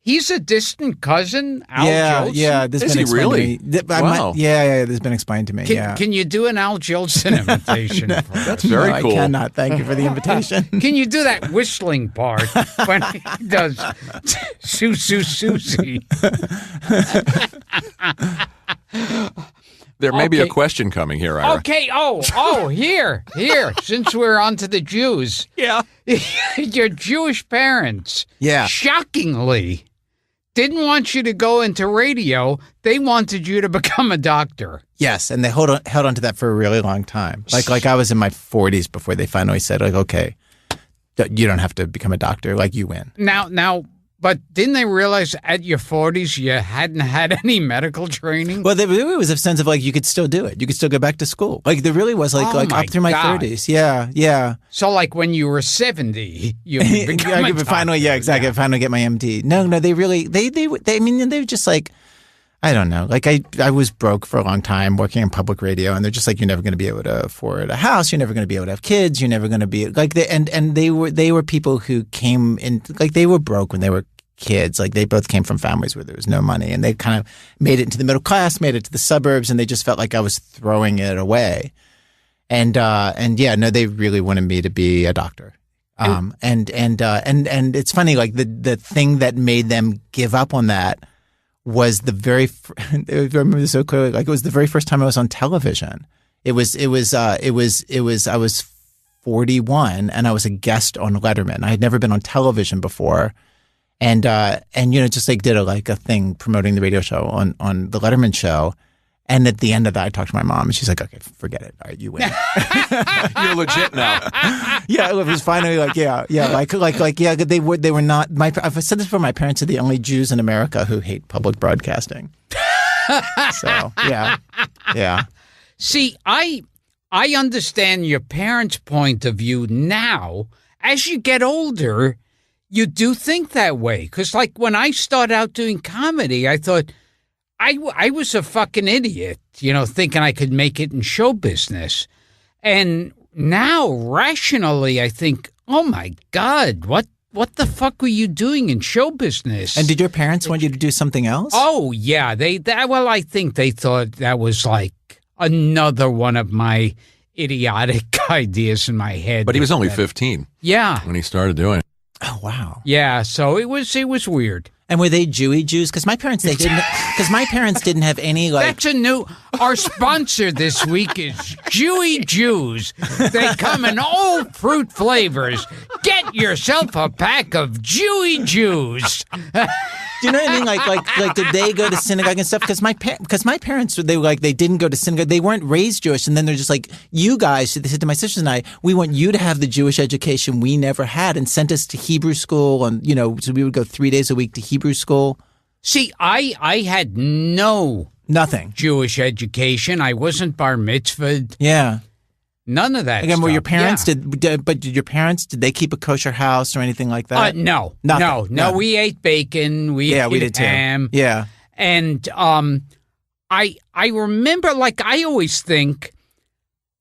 [SPEAKER 1] He's a distant cousin, Al Jolson?
[SPEAKER 2] Yeah. This
[SPEAKER 3] Is
[SPEAKER 2] been
[SPEAKER 3] he
[SPEAKER 2] explained
[SPEAKER 3] really?
[SPEAKER 2] to me.
[SPEAKER 3] Wow.
[SPEAKER 2] Yeah. This has been explained to me.
[SPEAKER 1] Can you do an Al Jolson imitation? for us?
[SPEAKER 3] That's very
[SPEAKER 2] No,
[SPEAKER 3] cool.
[SPEAKER 2] I cannot. Thank you for the invitation.
[SPEAKER 1] Can you do that whistling part when he does Susie?
[SPEAKER 3] There may be a
[SPEAKER 1] Okay.
[SPEAKER 3] question coming here, Ira.
[SPEAKER 1] Okay. Oh, here. Since we're on to the Jews.
[SPEAKER 3] Yeah.
[SPEAKER 1] Your Jewish parents,
[SPEAKER 2] Yeah.
[SPEAKER 1] shockingly, didn't want you to go into radio. They wanted you to become a doctor.
[SPEAKER 2] Yes, and they held on to that for a really long time. Like I was in my 40s before they finally said, like, okay, you don't have to become a doctor. Like, you win.
[SPEAKER 1] Now, but didn't they realize at your 40s you hadn't had any medical training?
[SPEAKER 2] Well, there really was a sense of like you could still do it. You could still go back to school. Like there really was like
[SPEAKER 1] Oh my
[SPEAKER 2] up through my
[SPEAKER 1] God.
[SPEAKER 2] 30s. Yeah.
[SPEAKER 1] So, like when you were 70, you become
[SPEAKER 2] I could finally,
[SPEAKER 1] doctor.
[SPEAKER 2] exactly. Finally get my MD. No, they really, they. I mean, they were just like, I don't know. Like I was broke for a long time working in public radio, and they're just like, you're never going to be able to afford a house. You're never going to be able to have kids. You're never going to be like they were people who came in, like they were broke when they were kids. Like they both came from families where there was no money, and they kind of made it into the middle class, made it to the suburbs, and they just felt like I was throwing it away. And yeah, no, they really wanted me to be a doctor. And it's funny, like the thing that made them give up on that was the very, I remember this so clearly, like it was the very first time I was on television. I was 41 and I was a guest on Letterman. I had never been on television before. And just like did a thing promoting the radio show on the Letterman show. And at the end of that, I talked to my mom, and she's like, "Okay, forget it. All right, you win.
[SPEAKER 3] You're legit now."
[SPEAKER 2] Yeah, it was finally like, yeah, they were not. I've said this before. My parents are the only Jews in America who hate public broadcasting. So yeah.
[SPEAKER 1] See, I understand your parents' point of view now. As you get older, you do think that way. Because like when I started out doing comedy, I thought I was a fucking idiot, thinking I could make it in show business. And now, rationally, I think, oh, my God, what the fuck were you doing in show business?
[SPEAKER 2] And did your parents want you to do something else?
[SPEAKER 1] Oh, yeah. I think they thought that was like another one of my idiotic ideas in my head.
[SPEAKER 3] But he was only 15.
[SPEAKER 1] Yeah.
[SPEAKER 3] When he started doing it.
[SPEAKER 2] Oh, wow.
[SPEAKER 1] Yeah, so it was weird.
[SPEAKER 2] And were they Jews? Because my parents didn't have any like.
[SPEAKER 1] That's our sponsor this week is Jewy Jews. They come in all fruit flavors. Get yourself a pack of Jewy Jews.
[SPEAKER 2] Do you know what I mean? Like, did they go to synagogue and stuff? Because my parents, they didn't go to synagogue. They weren't raised Jewish, and then they're just like, you guys. They said to my sisters and I, we want you to have the Jewish education we never had, and sent us to Hebrew school, and so we would go 3 days a week to Hebrew school.
[SPEAKER 1] See, I had
[SPEAKER 2] nothing
[SPEAKER 1] Jewish education. I wasn't bar mitzvahed.
[SPEAKER 2] Yeah.
[SPEAKER 1] None of that.
[SPEAKER 2] Again,
[SPEAKER 1] stuff.
[SPEAKER 2] were your parents did your parents did they keep a kosher house or anything like that?
[SPEAKER 1] No,
[SPEAKER 2] nothing.
[SPEAKER 1] No. We ate bacon. We did ham.
[SPEAKER 2] Too. Yeah,
[SPEAKER 1] and I remember, like, I always think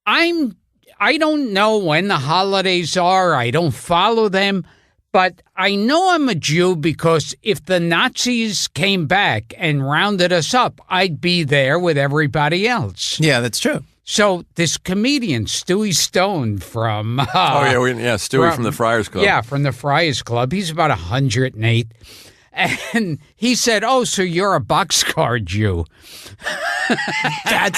[SPEAKER 1] I don't know when the holidays are. I don't follow them, but I know I'm a Jew because if the Nazis came back and rounded us up, I'd be there with everybody else.
[SPEAKER 2] Yeah, that's true.
[SPEAKER 1] So this comedian, Stewie Stone from...
[SPEAKER 3] Stewie from the Friars Club.
[SPEAKER 1] Yeah, from the Friars Club. He's about 108. And he said, "Oh, so you're a boxcar Jew." And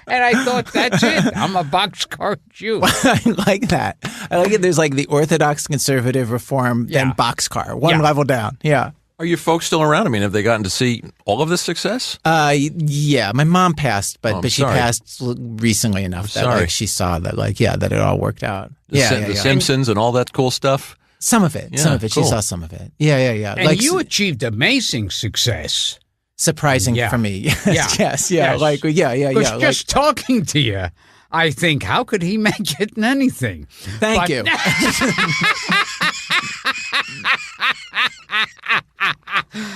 [SPEAKER 1] I thought, that's it. I'm a boxcar Jew.
[SPEAKER 2] I like that. I like it. There's like the Orthodox, Conservative, Reform, then boxcar. One level down. Yeah.
[SPEAKER 3] Are your folks still around? I mean, have they gotten to see all of this success?
[SPEAKER 2] Yeah. My mom passed, but she
[SPEAKER 3] sorry.
[SPEAKER 2] passed recently enough that she saw that that it all worked out.
[SPEAKER 3] The Simpsons and all that cool stuff?
[SPEAKER 2] Some of it. Some of it. Cool. She saw some of it. Yeah.
[SPEAKER 1] And you achieved amazing success.
[SPEAKER 2] Surprising for me. Yes. Like,
[SPEAKER 1] Because just talking to you, I think, how could he make it in anything?
[SPEAKER 2] Thank you.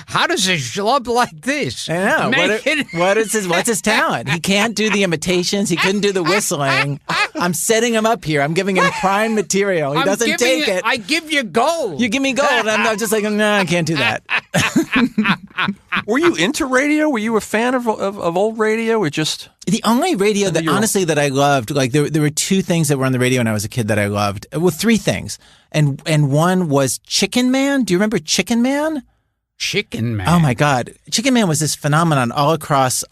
[SPEAKER 1] How does a schlub like this?
[SPEAKER 2] I know. What's his talent? He can't do the imitations. He couldn't do the whistling. I'm setting him up here. I'm giving him prime material. He doesn't take it.
[SPEAKER 1] I give you gold.
[SPEAKER 2] You give me gold. I'm just like, no, I can't do that.
[SPEAKER 3] Were you into radio? Were you a fan of old radio, or just
[SPEAKER 2] the only radio that honestly that I loved? Like there were two things that were on the radio when I was a kid that I loved. Well, three things, and one was Chicken Man. Do you remember Chicken Man?
[SPEAKER 1] Chicken Man.
[SPEAKER 2] Oh my God, Chicken Man was this phenomenon all across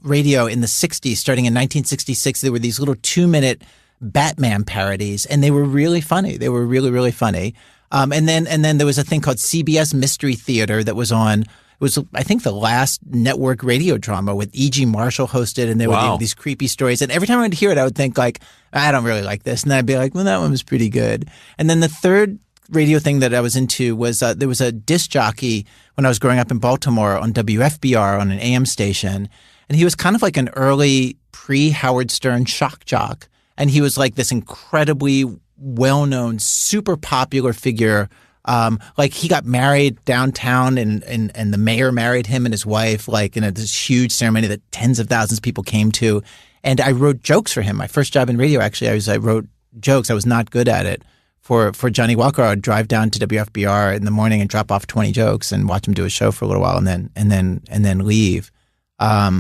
[SPEAKER 2] radio in the '60s. Starting in 1966, there were these little 2-minute Batman parodies, and they were really funny. They were really, really funny. And then there was a thing called CBS Mystery Theater that was on. It was, I think, the last network radio drama with E.G. Marshall hosted, and there were these creepy stories. And every time I would hear it, I would think like, I don't really like this, and then I'd be like, well, that one was pretty good. And then the third radio thing that I was into was there was a disc jockey when I was growing up in Baltimore on WFBR on an AM station, and he was kind of like an early pre-Howard Stern shock jock, and he was like this incredibly well-known, super popular figure Like he got married downtown and the mayor married him and his wife, like in this huge ceremony that tens of thousands of people came to. And I wrote jokes for him. My first job in radio, actually, I wrote jokes. I was not good at it. For Johnny Walker, I would drive down to WFBR in the morning and drop off 20 jokes and watch him do a show for a little while and then leave. But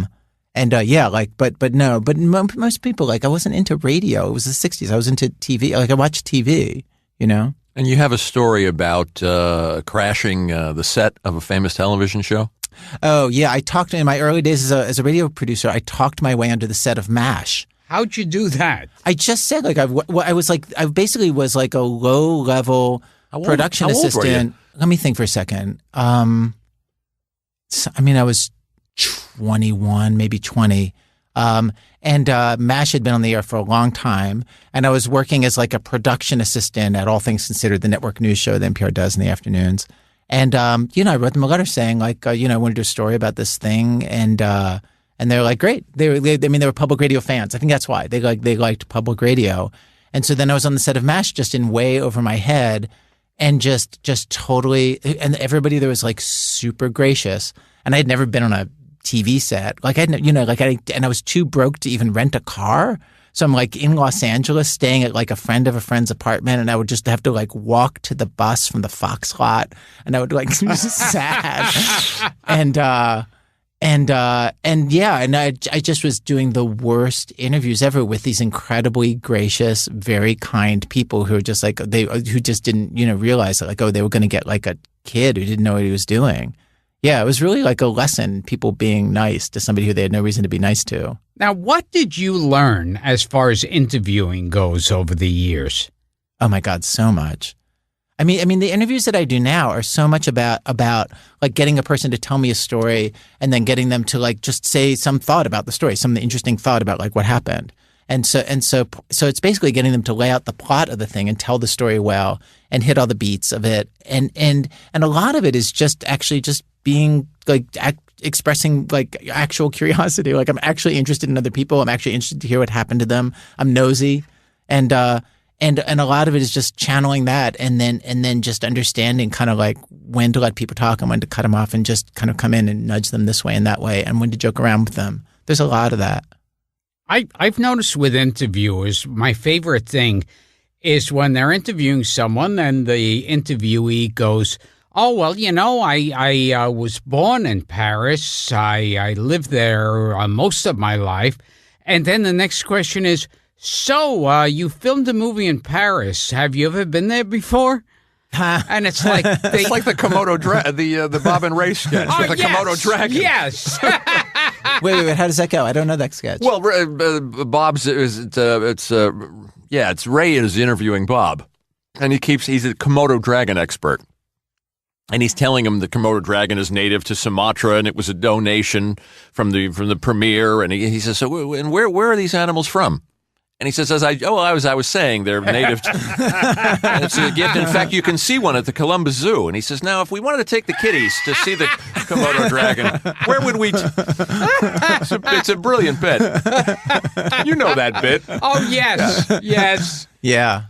[SPEAKER 2] most people, like, I wasn't into radio. It was the 60s. I was into TV. Like, I watched TV, you know?
[SPEAKER 3] And you have a story about crashing the set of a famous television show?
[SPEAKER 2] Oh, yeah. I talked in my early days as a radio producer. I talked my way onto the set of MASH.
[SPEAKER 1] How'd you do that?
[SPEAKER 2] I just said, like, I basically was like a low-level production assistant. Let me think for a second. I was 21, maybe 20. And MASH had been on the air for a long time. And I was working as like a production assistant at All Things Considered, the network news show that NPR does in the afternoons. And, I wrote them a letter saying like, I want to do a story about this thing. And they're like, great. They were public radio fans. I think that's why they liked public radio. And so then I was on the set of MASH just in way over my head and just totally, and everybody there was like super gracious. And I had never been on a TV set. Like and I was too broke to even rent a car. So I'm like in Los Angeles staying at like a friend of a friend's apartment, and I would just have to like walk to the bus from the Fox lot, and I would like sad. And I just was doing the worst interviews ever with these incredibly gracious, very kind people who were just like who just didn't realize that, like, oh, they were going to get like a kid who didn't know what he was doing. Yeah, it was really like a lesson, people being nice to somebody who they had no reason to be nice to.
[SPEAKER 1] Now, what did you learn as far as interviewing goes over the years?
[SPEAKER 2] Oh my God, so much. I mean, the interviews that I do now are so much about like getting a person to tell me a story and then getting them to like just say some thought about the story, some interesting thought about like what happened. And so it's basically getting them to lay out the plot of the thing and tell the story well and hit all the beats of it. And a lot of it is just actually just being like expressing like actual curiosity. Like I'm actually interested in other people. I'm actually interested to hear what happened to them. I'm nosy. And a lot of it is just channeling that and then just understanding kind of like when to let people talk and when to cut them off and just kind of come in and nudge them this way and that way and when to joke around with them. There's a lot of that.
[SPEAKER 1] I've noticed with interviewers, my favorite thing is when they're interviewing someone and the interviewee goes, oh, well, I was born in Paris. I lived there most of my life. And then the next question is, so you filmed a movie in Paris. Have you ever been there before? And it's like
[SPEAKER 3] it's like the Komodo the Bob and Ray sketch with the Komodo dragon.
[SPEAKER 1] Yes.
[SPEAKER 2] Wait, how does that go? I don't know that sketch.
[SPEAKER 3] Well, Bob's it's Ray is interviewing Bob, and he's a Komodo dragon expert, and he's telling him the Komodo dragon is native to Sumatra, and it was a donation from the premier, and he says, so and where are these animals from? And he says, as I was saying, they're native. And it's a gift. In fact, you can see one at the Columbus Zoo. And he says, now, if we wanted to take the kitties to see the Komodo dragon, where would we? It's a brilliant bit. You know that bit.
[SPEAKER 1] Oh, yes. Yes.
[SPEAKER 2] Yeah.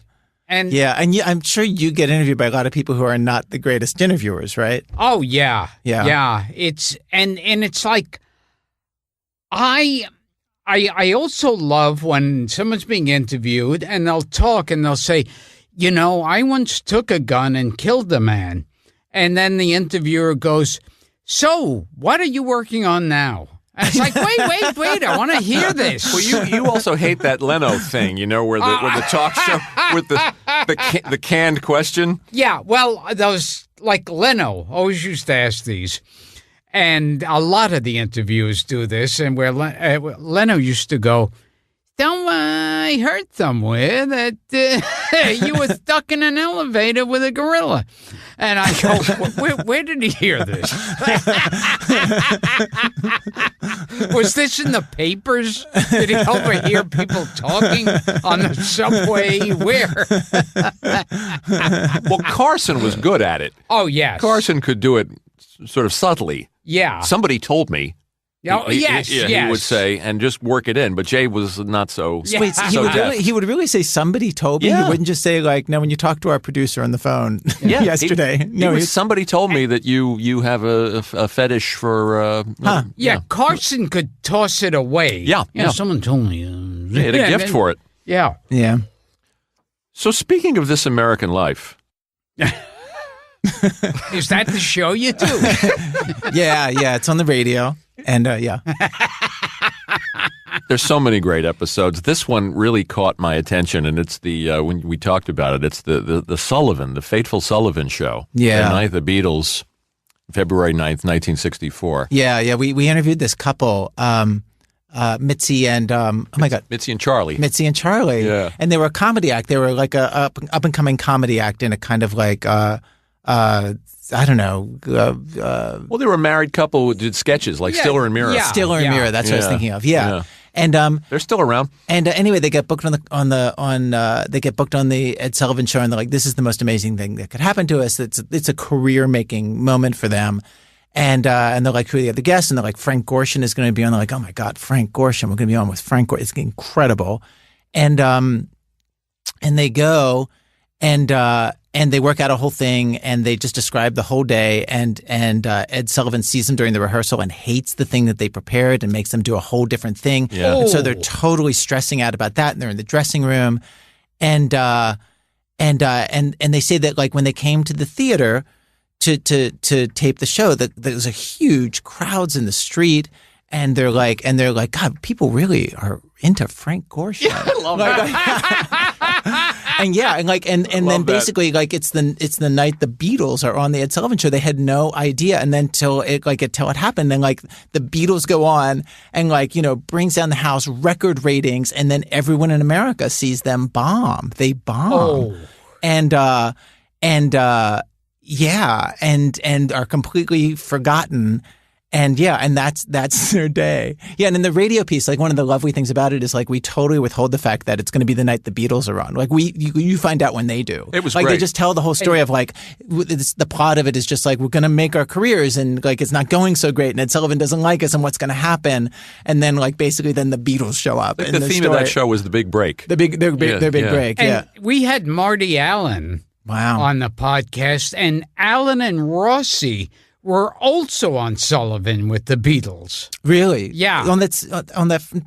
[SPEAKER 1] And
[SPEAKER 2] I'm sure you get interviewed by a lot of people who are not the greatest interviewers, right?
[SPEAKER 1] Oh, yeah.
[SPEAKER 2] Yeah.
[SPEAKER 1] Yeah. It's like I also love when someone's being interviewed and they'll talk and they'll say, I once took a gun and killed a man. And then the interviewer goes, so what are you working on now? And it's like, wait, I want to hear this.
[SPEAKER 3] Well, you also hate that Leno thing, where the talk show with the canned question.
[SPEAKER 1] Yeah, well, those like Leno always used to ask these. And a lot of the interviewers do this, and where Leno used to go, I heard somewhere that you were stuck in an elevator with a gorilla. And I go, where did he hear this? Was this in the papers? Did he overhear people talking on the subway? Where?
[SPEAKER 3] Well, Carson was good at it.
[SPEAKER 1] Oh, yes.
[SPEAKER 3] Carson could do it sort of subtly.
[SPEAKER 1] Yeah.
[SPEAKER 3] Somebody told me
[SPEAKER 1] Oh, yes,
[SPEAKER 3] He
[SPEAKER 1] yes.
[SPEAKER 3] would say, and just work it in. But Jay was not so.
[SPEAKER 1] Yeah.
[SPEAKER 2] Wait, so
[SPEAKER 3] so
[SPEAKER 2] he would really say somebody told me.
[SPEAKER 3] Yeah.
[SPEAKER 2] He wouldn't just say like, no, when you talked to our producer on the phone
[SPEAKER 3] Yeah,
[SPEAKER 2] yesterday.
[SPEAKER 3] Somebody told me that you have a fetish for.
[SPEAKER 1] Yeah, Carson could toss it away.
[SPEAKER 3] Yeah,
[SPEAKER 1] You know,
[SPEAKER 3] yeah.
[SPEAKER 1] someone told me.
[SPEAKER 3] He had a gift for it.
[SPEAKER 1] Yeah.
[SPEAKER 2] Yeah.
[SPEAKER 3] So speaking of This American Life,
[SPEAKER 1] Is that the show you do?
[SPEAKER 2] Yeah. It's on the radio. And yeah.
[SPEAKER 3] there's so many great episodes. This one really caught my attention, and it's the when we talked about it, it's the Sullivan, the Fateful Sullivan show.
[SPEAKER 2] Yeah.
[SPEAKER 3] The Night of the Beatles, February 9th, 1964.
[SPEAKER 2] Yeah. We interviewed this couple, Mitzi and oh my God,
[SPEAKER 3] Mitzi and Charlie.
[SPEAKER 2] Mitzi and Charlie.
[SPEAKER 3] Yeah.
[SPEAKER 2] And they were a comedy act. They were like a up and coming comedy act in a kind of like I don't know.
[SPEAKER 3] Well, they were a married couple who did sketches like Stiller and Mira.
[SPEAKER 1] Yeah.
[SPEAKER 2] Stiller and Mira. That's what I was
[SPEAKER 3] Yeah.
[SPEAKER 2] thinking of. Yeah.
[SPEAKER 3] Yeah.
[SPEAKER 2] And
[SPEAKER 3] They're still around.
[SPEAKER 2] and anyway, they get booked on the Ed Sullivan Show, and they're like, "This is the most amazing thing that could happen to us. It's a career making moment for them." And they're like, "Who are the other guests?" And they're like, "Frank Gorshin is going to be on." They're like, "Oh my God, Frank Gorshin! We're going to be on with Frank Gorshin. It's incredible." And they go and they work out a whole thing, and they just describe the whole day. And Ed Sullivan sees them during the rehearsal and hates the thing that they prepared and makes them do a whole different thing.
[SPEAKER 3] Yeah.
[SPEAKER 2] And so they're totally stressing out about that. And they're in the dressing room, and they say that like when they came to the theater to tape the show, that there was a huge crowds in the street. And they're like, God, people really are into Frank Gorshin. Yeah, I love that. and then basically like it's the night the Beatles are on the Ed Sullivan Show. They had no idea, and then till it happened, and like the Beatles go on and like brings down the house, record ratings, and then everyone in America sees them bomb. They bomb, and are completely forgotten. And that's their day. Yeah, and in the radio piece, like one of the lovely things about it is like we totally withhold the fact that it's going to be the night the Beatles are on. Like you find out when they do.
[SPEAKER 3] It was
[SPEAKER 2] like
[SPEAKER 3] great.
[SPEAKER 2] They just tell the whole story of like the plot of it is just like we're going to make our careers and like it's not going so great and Ed Sullivan doesn't like us and what's going to happen, and then like basically then the Beatles show up.
[SPEAKER 3] The theme of that show was the big break.
[SPEAKER 2] Their big break.
[SPEAKER 1] And we had Marty Allen on the podcast, and Allen and Rossi were also on Sullivan with the Beatles.
[SPEAKER 2] Really?
[SPEAKER 1] Yeah.
[SPEAKER 2] On that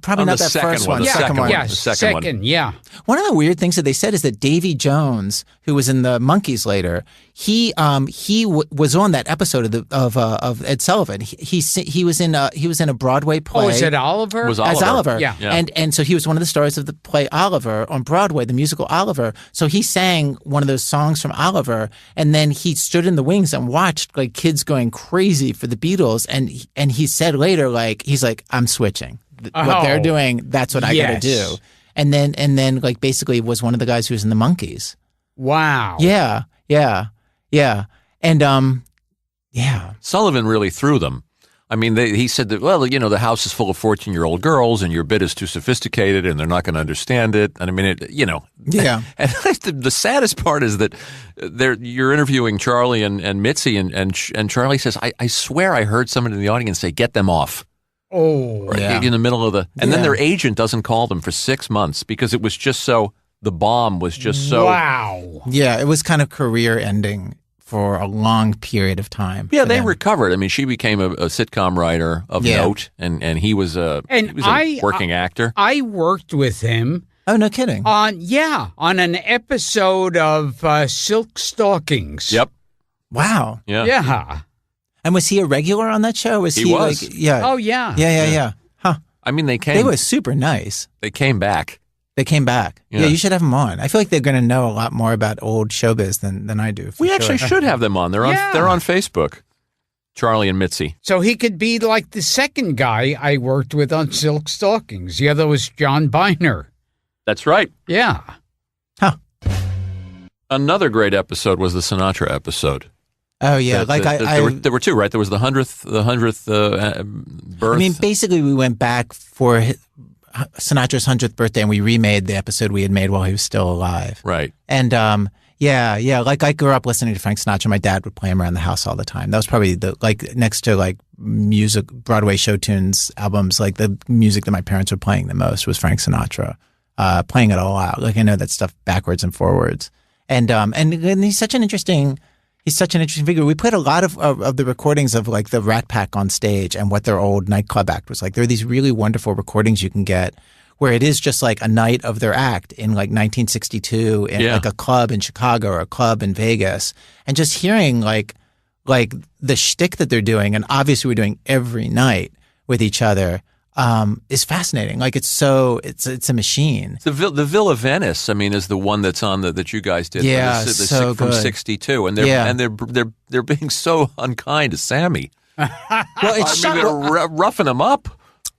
[SPEAKER 2] probably
[SPEAKER 3] On
[SPEAKER 2] not
[SPEAKER 3] the
[SPEAKER 2] that
[SPEAKER 3] second
[SPEAKER 2] first
[SPEAKER 3] one,
[SPEAKER 2] one.
[SPEAKER 3] the second one.
[SPEAKER 1] Yeah,
[SPEAKER 3] The second one.
[SPEAKER 1] yeah.
[SPEAKER 2] One of the weird things that they said is that Davy Jones, who was in the Monkees later, he was on that episode of Ed Sullivan. He was in a Broadway play.
[SPEAKER 1] Oh, is it Oliver?
[SPEAKER 3] Was
[SPEAKER 2] As Oliver.
[SPEAKER 1] Yeah.
[SPEAKER 2] And so he was one of the stars of the play Oliver on Broadway, the musical Oliver. So he sang one of those songs from Oliver, and then he stood in the wings and watched like kids going crazy for the Beatles. And he said later, like, he's like, I'm switching. What they're doing, that's what I got to do. And then like basically was one of the guys who was in the Monkees.
[SPEAKER 1] Wow.
[SPEAKER 2] Yeah. And
[SPEAKER 3] Sullivan really threw them. I mean, he said that, well, the house is full of 14-year-old girls and your bit is too sophisticated and they're not going to understand it. And I mean,
[SPEAKER 2] Yeah.
[SPEAKER 3] And the saddest part is that you're interviewing Charlie and Mitzi, and Charlie says, I swear I heard someone in the audience say, get them off.
[SPEAKER 1] Oh.
[SPEAKER 2] Yeah.
[SPEAKER 3] In the middle of and then their agent doesn't call them for 6 months because it was just the bomb was just so.
[SPEAKER 1] Wow.
[SPEAKER 2] Yeah, it was kind of career ending for a long period of time.
[SPEAKER 3] Yeah,
[SPEAKER 2] for
[SPEAKER 3] they
[SPEAKER 2] them.
[SPEAKER 3] recovered. I mean, she became a sitcom writer of note, and he was a working actor.
[SPEAKER 1] I worked with him
[SPEAKER 2] Oh, no kidding.
[SPEAKER 1] on an episode of Silk Stockings.
[SPEAKER 3] Yep.
[SPEAKER 2] Wow.
[SPEAKER 3] Yeah.
[SPEAKER 1] Yeah.
[SPEAKER 2] And was he a regular on that show? Was
[SPEAKER 3] He
[SPEAKER 2] he
[SPEAKER 3] was.
[SPEAKER 2] like, yeah.
[SPEAKER 1] Oh, yeah.
[SPEAKER 2] Yeah. Huh.
[SPEAKER 3] I mean, they
[SPEAKER 2] They were super nice.
[SPEAKER 3] came back.
[SPEAKER 2] They came back.
[SPEAKER 3] Yeah.
[SPEAKER 2] Yeah, you should have them on. I feel like they're going to know a lot more about old showbiz than I do.
[SPEAKER 3] We actually should have them on. They're on.
[SPEAKER 1] Yeah.
[SPEAKER 3] They're on Facebook. Charlie and Mitzi.
[SPEAKER 1] So he could be like the second guy I worked with on Silk Stockings. The other was John Biner.
[SPEAKER 3] That's right.
[SPEAKER 1] Yeah.
[SPEAKER 3] Another great episode was the Sinatra episode.
[SPEAKER 2] Oh yeah,
[SPEAKER 3] There were two, right? There was the 100th birth.
[SPEAKER 2] I mean, basically, we went back for Sinatra's 100th birthday, and we remade the episode we had made while he was still alive.
[SPEAKER 3] Right.
[SPEAKER 2] And Yeah. Like I grew up listening to Frank Sinatra. My dad would play him around the house all the time. That was probably next to like music, Broadway show tunes, albums, like the music that my parents were playing the most was Frank Sinatra, playing it all out. Like I know that stuff backwards and forwards. And he's such an interesting figure. We played a lot of the recordings of like the Rat Pack on stage and what their old nightclub act was like. There are these really wonderful recordings you can get where it is just like a night of their act in like 1962 in like a club in Chicago or a club in Vegas, and just hearing like the shtick that they're doing, and obviously we're doing every night with each other, is fascinating. Like it's a machine.
[SPEAKER 3] The Villa Venice, I mean, is the one that's on that you guys did.
[SPEAKER 2] Yeah, so
[SPEAKER 3] from
[SPEAKER 2] good.
[SPEAKER 3] '62, and they're being so unkind to Sammy.
[SPEAKER 2] Well,
[SPEAKER 3] they're roughing him up.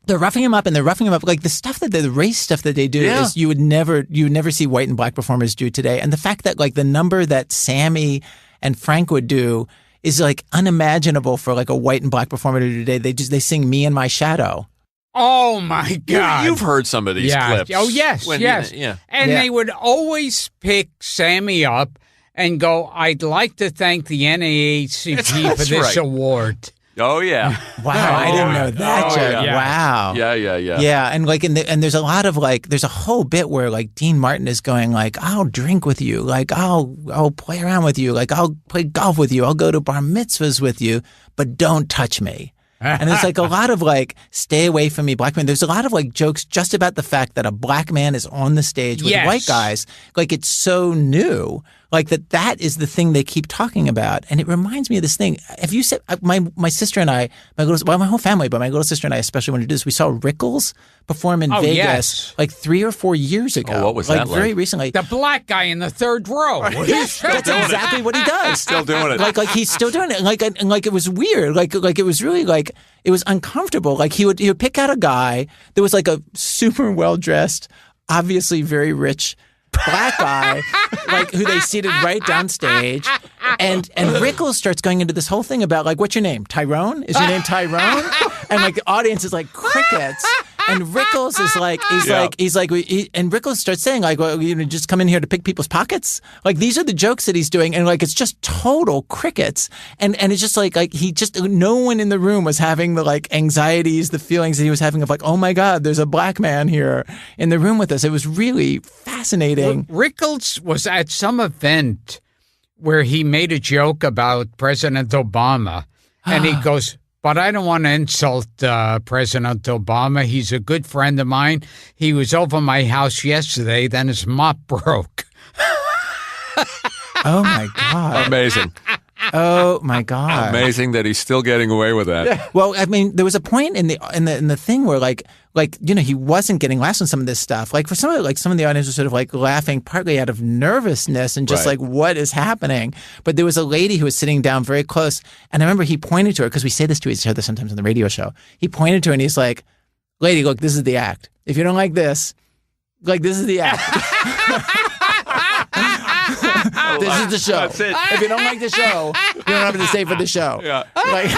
[SPEAKER 2] They're roughing him up, and they're roughing him up. Like the stuff the race stuff that they do is you would never see white and black performers do today. And the fact that like the number that Sammy and Frank would do is like unimaginable for like a white and black performer to do today. They sing "Me and My Shadow."
[SPEAKER 1] Oh my God!
[SPEAKER 3] You've heard some of these clips.
[SPEAKER 1] Oh yes, yes. And they would always pick Sammy up and go, "I'd like to thank the NAACP for this award."
[SPEAKER 3] Oh yeah!
[SPEAKER 2] Wow, I didn't know that.
[SPEAKER 3] Yeah.
[SPEAKER 2] Wow.
[SPEAKER 3] Yeah.
[SPEAKER 2] Yeah, and like, and there's a lot of like, there's a whole bit where like Dean Martin is going like, "I'll drink with you, like I'll play around with you, like I'll play golf with you, I'll go to bar mitzvahs with you, but don't touch me." And there's like a lot of like, "Stay away from me, black man." There's a lot of like jokes just about the fact that a black man is on the stage with white guys. Like it's so new. Like that is the thing they keep talking about. And it reminds me of this thing. Have you said, my sister and I, my whole family, but my little sister and I especially wanted to do this. We saw Rickles perform in Vegas like 3 or 4 years ago.
[SPEAKER 3] Oh, what was that like?
[SPEAKER 2] Very recently.
[SPEAKER 1] The black guy in the third row.
[SPEAKER 2] Yes, that's exactly what he does.
[SPEAKER 3] Still doing it.
[SPEAKER 2] Like he's still doing it. Like it was weird. Like it was really like, it was uncomfortable. Like he would pick out a guy that was like a super well dressed, obviously very rich black guy, like who they seated right downstage, and Rickles starts going into this whole thing about like, "What's your name? Tyrone? Is your name Tyrone?" And like the audience is like crickets, and Rickles is like, and Rickles starts saying like, "Well, you know, just come in here to pick people's pockets." Like these are the jokes that he's doing, and like it's just total crickets, and it's just like he just, no one in the room was having the like anxieties, the feelings that he was having of like, "Oh my God, there's a black man here in the room with us." It was really fascinating.
[SPEAKER 1] Rickles was at some event where he made a joke about President Obama, and he goes, "But I don't want to insult President Obama. He's a good friend of mine. He was over my house yesterday, then his mop broke."
[SPEAKER 2] Oh my God.
[SPEAKER 3] Amazing.
[SPEAKER 2] Oh my God!
[SPEAKER 3] Amazing that he's still getting away with that.
[SPEAKER 2] Yeah. Well, I mean, there was a point in the thing where like you know, he wasn't getting laughs on some of this stuff. Like for some of the audience was sort of like laughing partly out of nervousness and just like, what is happening? But there was a lady who was sitting down very close, and I remember he pointed to her, because we say this to each other sometimes on the radio show. He pointed to her and he's like, "Lady, look, this is the act. If you don't like this, like this is the act." This is the show. If you don't like the show, you don't have to stay for the show.
[SPEAKER 3] Yeah.
[SPEAKER 2] Like,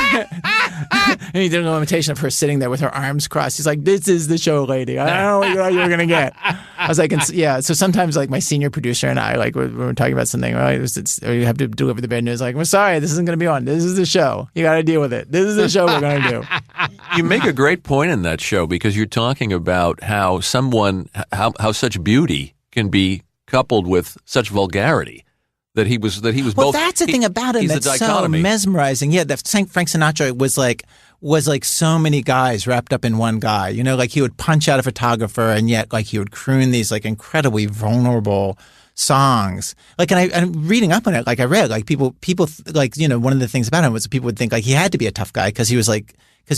[SPEAKER 2] and he did an imitation of her sitting there with her arms crossed. He's like, "This is the show, lady. I don't know what you thought you were gonna get." I was like, yeah. So sometimes like my senior producer and I, like when we're talking about something, or you have to deliver the bad news. Like, "We're sorry, this isn't gonna be on. This is the show. You got to deal with it. This is the show we're gonna do."
[SPEAKER 3] You make a great point in that show, because you're talking about how how such beauty can be coupled with such vulgarity. That he was
[SPEAKER 2] well,
[SPEAKER 3] both.
[SPEAKER 2] That's the thing about him that's so mesmerizing. Yeah, that Frank Sinatra was like so many guys wrapped up in one guy. You know, like he would punch out a photographer, and yet like he would croon these like incredibly vulnerable songs. Like, and I'm reading up on it. Like I read, like people like, you know, one of the things about him was people would think like he had to be a tough guy because he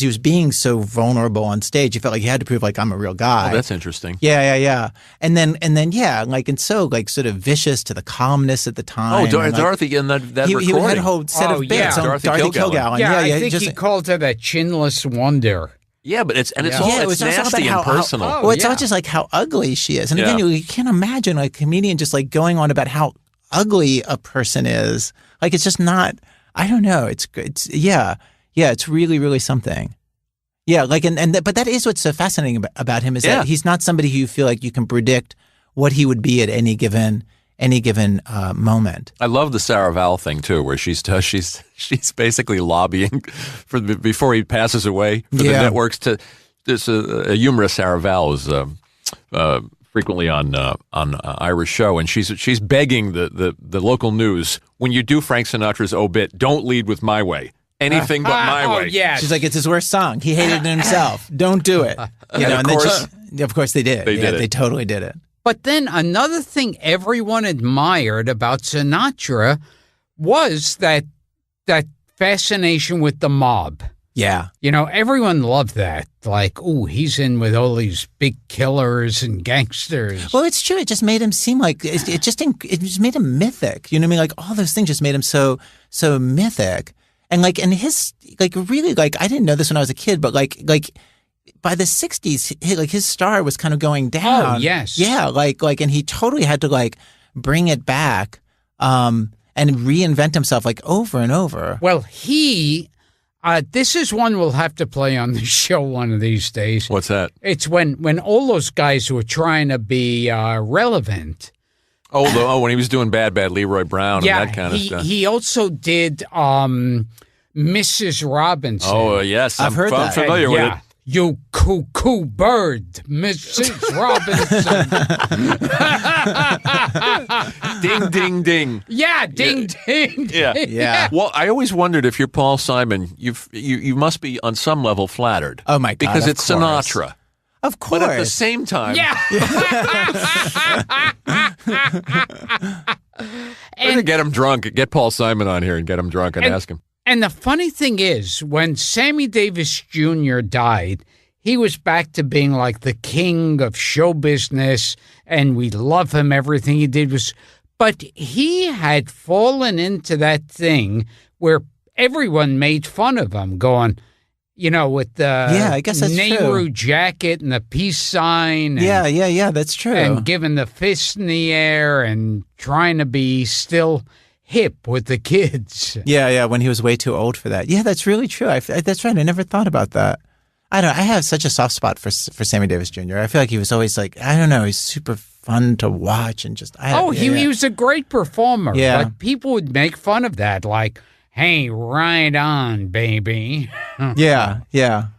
[SPEAKER 2] was being so vulnerable on stage. He felt like he had to prove like, I'm a real guy.
[SPEAKER 3] Oh, that's interesting.
[SPEAKER 2] Yeah. And then yeah, like, and so like sort of vicious to the columnists at the time.
[SPEAKER 3] Oh, Dorothy in that recording.
[SPEAKER 2] He had a whole set of bits on Dorothy Kilgallen.
[SPEAKER 1] Yeah, I think he called it a chinless wonder.
[SPEAKER 3] Yeah, but it's nasty and personal.
[SPEAKER 2] Well, it's all just like how ugly she is. And again, you can't imagine like a comedian just like going on about how ugly a person is. Like it's just not. I don't know. It's it's really, really something. Yeah, like but that is what's so fascinating about him is that he's not somebody who you feel like you can predict what he would be at any given any given moment.
[SPEAKER 3] I love the Sarah Val thing too, where she's basically lobbying before he passes away for the networks to. There's a humorous Sarah Val is frequently on Ira's show, and she's begging the local news, when you do Frank Sinatra's obit, don't lead with "My Way." Anything but my way.
[SPEAKER 1] Yeah.
[SPEAKER 2] She's like, it's his worst song. He hated it himself. Don't do it. Of course they did.
[SPEAKER 3] They did it.
[SPEAKER 2] They totally did it.
[SPEAKER 1] But then another thing everyone admired about Sinatra was that fascination with the mob.
[SPEAKER 2] Yeah.
[SPEAKER 1] Everyone loved that. Like, ooh, he's in with all these big killers and gangsters.
[SPEAKER 2] Well, it's true. It just made him seem like it just made him mythic. You know what I mean? Like all those things just made him so mythic. And his I didn't know this when I was a kid, but like by the 60s, his star was kind of going down.
[SPEAKER 1] Oh, yes.
[SPEAKER 2] Yeah, and he totally had to bring it back and reinvent himself over and over.
[SPEAKER 1] Well, this is one we'll have to play on the show one of these days.
[SPEAKER 3] What's that?
[SPEAKER 1] It's when all those guys who were trying to be relevant.
[SPEAKER 3] When he was doing Bad Leroy Brown and that kind of stuff.
[SPEAKER 1] He also did Mrs. Robinson.
[SPEAKER 3] Oh, yes.
[SPEAKER 2] I've heard that.
[SPEAKER 3] I'm familiar with it.
[SPEAKER 1] You cuckoo bird, Mrs. Robinson.
[SPEAKER 3] Ding, ding, ding.
[SPEAKER 1] Yeah, ding, ding, ding.
[SPEAKER 2] Yeah.
[SPEAKER 3] Well, I always wondered if you're Paul Simon, you must be on some level flattered.
[SPEAKER 2] Oh, my God.
[SPEAKER 3] Because it's
[SPEAKER 2] course.
[SPEAKER 3] Sinatra.
[SPEAKER 2] Of course.
[SPEAKER 3] But at the same time.
[SPEAKER 1] Yeah.
[SPEAKER 3] Better get him drunk. Get Paul Simon on here and get him drunk and ask him.
[SPEAKER 1] And the funny thing is, when Sammy Davis Jr. died, he was back to being like the king of show business, and we love him. Everything he did was... But he had fallen into that thing where everyone made fun of him, going... with the
[SPEAKER 2] I guess that's
[SPEAKER 1] Nehru
[SPEAKER 2] true.
[SPEAKER 1] Jacket and the peace sign. And,
[SPEAKER 2] Yeah, that's true.
[SPEAKER 1] And giving the fist in the air and trying to be still hip with the kids.
[SPEAKER 2] Yeah, when he was way too old for that. Yeah, that's really true. That's right. I never thought about that. I have such a soft spot for Sammy Davis Jr. I feel like he was always he's super fun to watch and just...
[SPEAKER 1] He was a great performer.
[SPEAKER 2] Yeah.
[SPEAKER 1] But people would make fun of that, like... Hey, right on, baby.
[SPEAKER 2] Yeah.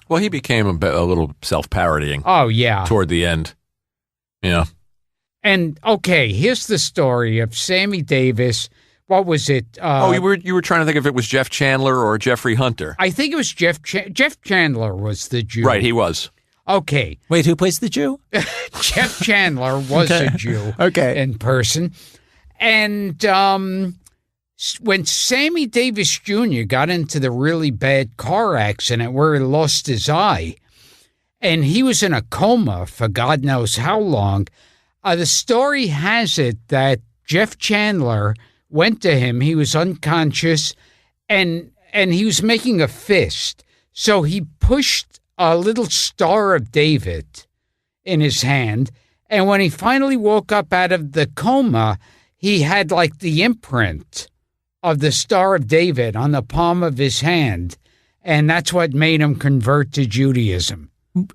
[SPEAKER 3] Well, he became a little self-parodying.
[SPEAKER 1] Oh, yeah.
[SPEAKER 3] Toward the end. Yeah.
[SPEAKER 1] And, okay, here's the story of Sammy Davis. What was it?
[SPEAKER 3] You were trying to think if it was Jeff Chandler or Jeffrey Hunter.
[SPEAKER 1] I think it was Jeff Chandler was the Jew.
[SPEAKER 3] Right, he was.
[SPEAKER 1] Okay.
[SPEAKER 2] Wait, who plays the Jew?
[SPEAKER 1] Jeff Chandler was a Jew.
[SPEAKER 2] Okay.
[SPEAKER 1] In person. And... when Sammy Davis Jr. got into the really bad car accident where he lost his eye, and he was in a coma for God knows how long, the story has it that Jeff Chandler went to him. He was unconscious, and he was making a fist. So he pushed a little Star of David in his hand, and when he finally woke up out of the coma, he had the imprint of the Star of David on the palm of his hand, and that's what made him convert to Judaism.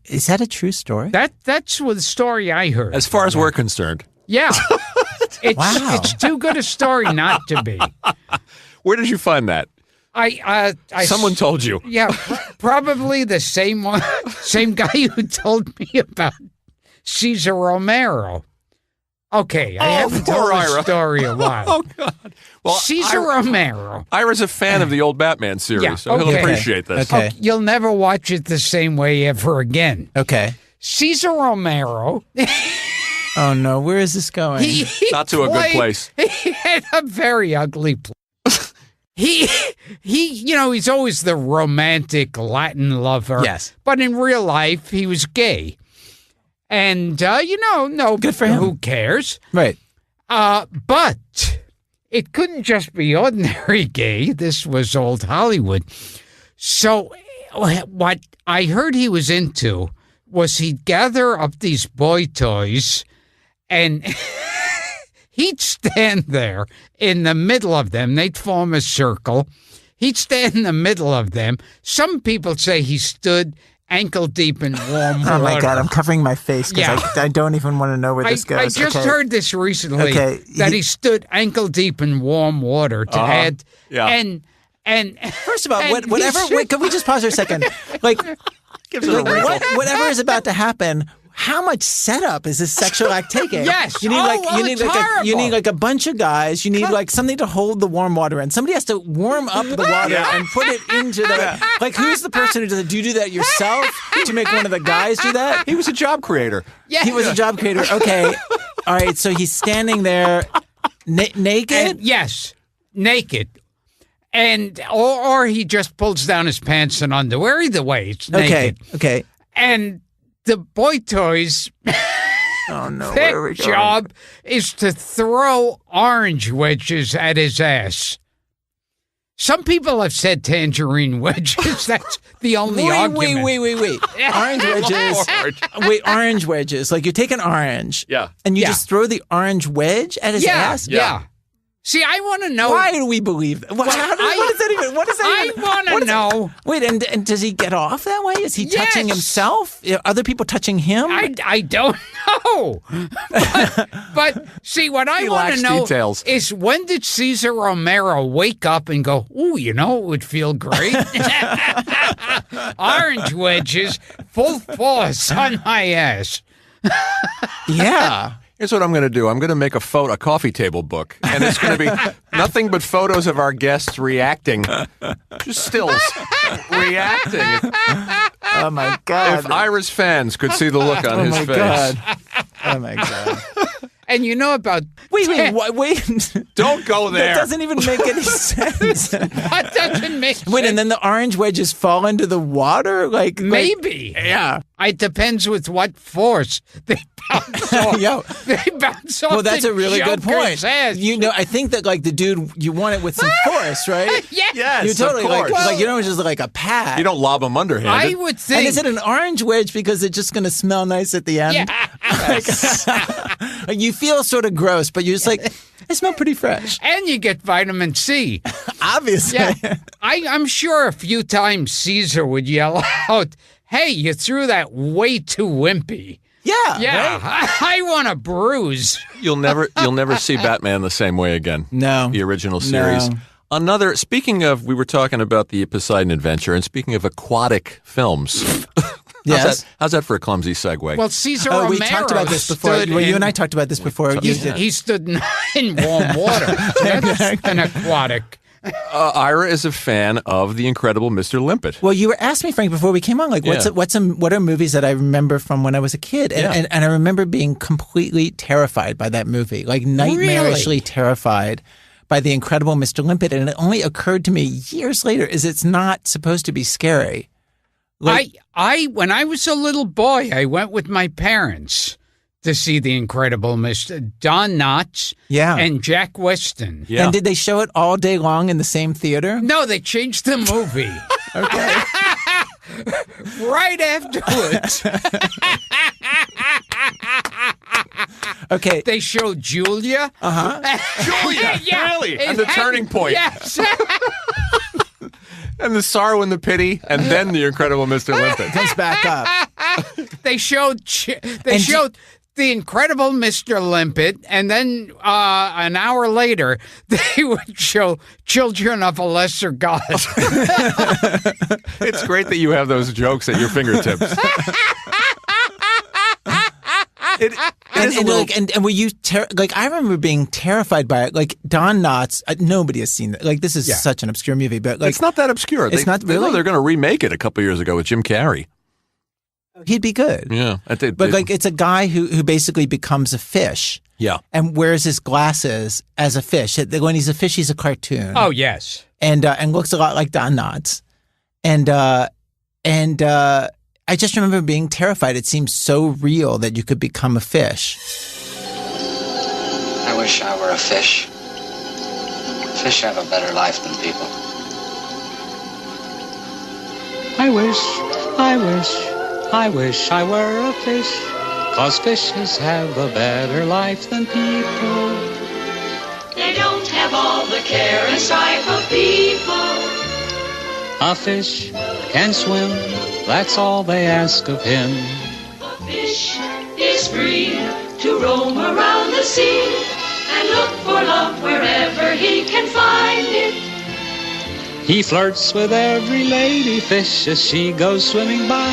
[SPEAKER 2] Is that a true story?
[SPEAKER 1] That's the story I heard.
[SPEAKER 3] As far as we're concerned.
[SPEAKER 1] Yeah.
[SPEAKER 2] Wow.
[SPEAKER 1] It's too good a story not to be.
[SPEAKER 3] Where did you find that? Someone told you.
[SPEAKER 1] Yeah, probably the same guy who told me about Cesar Romero. Okay, I haven't told the story a while.
[SPEAKER 3] Oh, God. Well,
[SPEAKER 1] Cesar Romero.
[SPEAKER 3] Ira's a fan of the old Batman series, so he'll
[SPEAKER 1] okay.
[SPEAKER 3] appreciate this.
[SPEAKER 2] Okay.
[SPEAKER 1] You'll never watch it the same way ever again.
[SPEAKER 2] Okay.
[SPEAKER 1] Cesar Romero.
[SPEAKER 2] Oh, no. Where is this going?
[SPEAKER 3] Not to a good place.
[SPEAKER 1] He had a very ugly place. He's always the romantic Latin lover.
[SPEAKER 2] Yes.
[SPEAKER 1] But in real life, he was gay. And, no.
[SPEAKER 2] Good for him.
[SPEAKER 1] Who cares?
[SPEAKER 2] Right.
[SPEAKER 1] But it couldn't just be ordinary gay. This was old Hollywood. So what I heard he was into was he'd gather up these boy toys and he'd stand there in the middle of them. They'd form a circle. He'd stand in the middle of them. Some people say he stood ankle deep in warm water.
[SPEAKER 2] Oh my God, I'm covering my face because
[SPEAKER 1] Yeah.
[SPEAKER 2] I don't even want to know where this goes.
[SPEAKER 1] I just heard this recently that he stood ankle deep in warm water to add.
[SPEAKER 3] Yeah.
[SPEAKER 1] And
[SPEAKER 2] First of all,
[SPEAKER 1] and
[SPEAKER 2] whatever. Wait, can we just pause for a second? Like, whatever is about to happen. How much setup is this sexual act taking?
[SPEAKER 1] Yes.
[SPEAKER 2] You need
[SPEAKER 1] it's horrible.
[SPEAKER 2] you need like a bunch of guys. You need like something to hold the warm water in. Somebody has to warm up the water and put it into the like. Who's the person who does it? Do you do that yourself? Do you make one of the guys do that?
[SPEAKER 3] He was a job creator.
[SPEAKER 1] Yeah.
[SPEAKER 2] He was a job creator. Okay. All right. So he's standing there naked.
[SPEAKER 1] And yes, naked. And or he just pulls down his pants and underwear. Either way, it's naked.
[SPEAKER 2] Okay.
[SPEAKER 1] And the boy toys
[SPEAKER 2] Oh no. Where are we going?
[SPEAKER 1] job is to throw orange wedges at his ass. Some people have said tangerine wedges. That's the only argument.
[SPEAKER 2] Wait. Orange wedges. Orange wedges. Like you take an orange.
[SPEAKER 3] Yeah.
[SPEAKER 2] And you just throw the orange wedge at his ass?
[SPEAKER 1] Yeah. See, I want to know.
[SPEAKER 2] Why do we believe that? What is that even? What is that
[SPEAKER 1] I
[SPEAKER 2] even?
[SPEAKER 1] want to know.
[SPEAKER 2] Wait, and does he get off that way? Is he touching
[SPEAKER 1] Yes.
[SPEAKER 2] himself? Are other people touching him?
[SPEAKER 1] I don't know. But see, what I want
[SPEAKER 3] lacks
[SPEAKER 1] to know
[SPEAKER 3] details.
[SPEAKER 1] is when did Cesar Romero wake up and go, ooh, it would feel great? Orange wedges, full force on my ass.
[SPEAKER 2] Yeah.
[SPEAKER 3] Here's what I'm going to do. I'm going to make a coffee table book, and it's going to be nothing but photos of our guests reacting, just stills, reacting.
[SPEAKER 2] Oh my God.
[SPEAKER 3] If Ira's fans could see the look on his face.
[SPEAKER 2] God. Oh my God.
[SPEAKER 1] And you know about...
[SPEAKER 2] Wait.
[SPEAKER 3] Don't go there.
[SPEAKER 2] That doesn't even make any sense.
[SPEAKER 1] That doesn't make sense.
[SPEAKER 2] Wait, and then the orange wedges fall into the water?
[SPEAKER 1] Maybe.
[SPEAKER 2] Yeah.
[SPEAKER 1] It depends with what force they bounce off.
[SPEAKER 2] Yo.
[SPEAKER 1] They bounce off.
[SPEAKER 2] Well, that's
[SPEAKER 1] the
[SPEAKER 2] a really good
[SPEAKER 1] Joker's
[SPEAKER 2] point.
[SPEAKER 1] ass.
[SPEAKER 2] I think that like the dude, you want it with some force, right?
[SPEAKER 1] Yes.
[SPEAKER 3] Yes,
[SPEAKER 2] You totally
[SPEAKER 3] of course.
[SPEAKER 2] like you don't just like a pat.
[SPEAKER 3] You don't lob them underhanded.
[SPEAKER 1] I would think.
[SPEAKER 2] And is it an orange wedge because it's just going to smell nice at the end?
[SPEAKER 1] Yeah.
[SPEAKER 2] Like, you feel sort of gross, but you're just like, it smells pretty fresh.
[SPEAKER 1] And you get vitamin C.
[SPEAKER 2] Obviously.
[SPEAKER 1] Yeah. I'm sure a few times Caesar would yell out, hey, you threw that way too wimpy.
[SPEAKER 2] Yeah.
[SPEAKER 1] Yeah,
[SPEAKER 2] Right?
[SPEAKER 1] I want a bruise.
[SPEAKER 3] You'll never see Batman the same way again.
[SPEAKER 2] No.
[SPEAKER 3] The original series.
[SPEAKER 2] No.
[SPEAKER 3] Speaking of, we were talking about the Poseidon Adventure, and speaking of aquatic films.
[SPEAKER 2] Yes.
[SPEAKER 3] How's that for a clumsy segue?
[SPEAKER 1] Well, Cesar Romero
[SPEAKER 2] we talked about this before.
[SPEAKER 1] stood
[SPEAKER 2] Well, you
[SPEAKER 1] in-
[SPEAKER 2] and I talked about this before.
[SPEAKER 1] He stood in warm water. That's an aquatic.
[SPEAKER 3] Ira is a fan of The Incredible Mr. Limpet.
[SPEAKER 2] Well, you were asking me, Frank, before we came on, like,
[SPEAKER 3] Yeah.
[SPEAKER 2] what are movies that I remember from when I was a kid? And I remember being completely terrified by that movie, like nightmarishly terrified by The Incredible Mr. Limpet. And it only occurred to me years later is it's not supposed to be scary. Like,
[SPEAKER 1] When I was a little boy, I went with my parents to see The Incredible Mr. Don Knotts and Jack Weston.
[SPEAKER 3] Yeah.
[SPEAKER 2] And did they show it all day long in the same theater?
[SPEAKER 1] No, they changed the movie.
[SPEAKER 2] Okay.
[SPEAKER 1] Right afterwards,
[SPEAKER 2] Okay.
[SPEAKER 1] they showed Julia.
[SPEAKER 3] Julia,
[SPEAKER 1] Yeah,
[SPEAKER 3] really?
[SPEAKER 1] it
[SPEAKER 3] And the
[SPEAKER 1] had-
[SPEAKER 3] turning point.
[SPEAKER 1] Yes.
[SPEAKER 3] And the sorrow and the pity, and then The Incredible Mr. Limpet.
[SPEAKER 2] Comes back up.
[SPEAKER 1] They showed The Incredible Mr. Limpet, and then an hour later, they would show Children of a Lesser God.
[SPEAKER 3] It's great that you have those jokes at your fingertips. It is a little...
[SPEAKER 2] And were you I remember being terrified by it. Like Don Knotts, nobody has seen that. Like this is such an obscure movie, but like
[SPEAKER 3] It's not that obscure.
[SPEAKER 2] It's not really?
[SPEAKER 3] They're going to remake it a couple years ago with Jim Carrey.
[SPEAKER 2] he'd be good.
[SPEAKER 3] Yeah,
[SPEAKER 2] But like it's a guy who basically becomes a fish.
[SPEAKER 3] Yeah.
[SPEAKER 2] And wears his glasses as a fish. When he's a fish, he's a cartoon.
[SPEAKER 1] Oh, yes.
[SPEAKER 2] And looks a lot like Don Knotts. And I just remember being terrified. It seemed so real that you could become a fish.
[SPEAKER 6] I wish I were a fish. Fish have a better life than people.
[SPEAKER 7] I wish I were a fish, 'cause fishes have a better life than people.
[SPEAKER 8] They don't have all the care and strife of people.
[SPEAKER 7] A fish can swim that's all they ask of him.
[SPEAKER 8] A fish is free to roam around the sea and look for love wherever he can find it.
[SPEAKER 7] He flirts with every lady fish as she goes swimming by,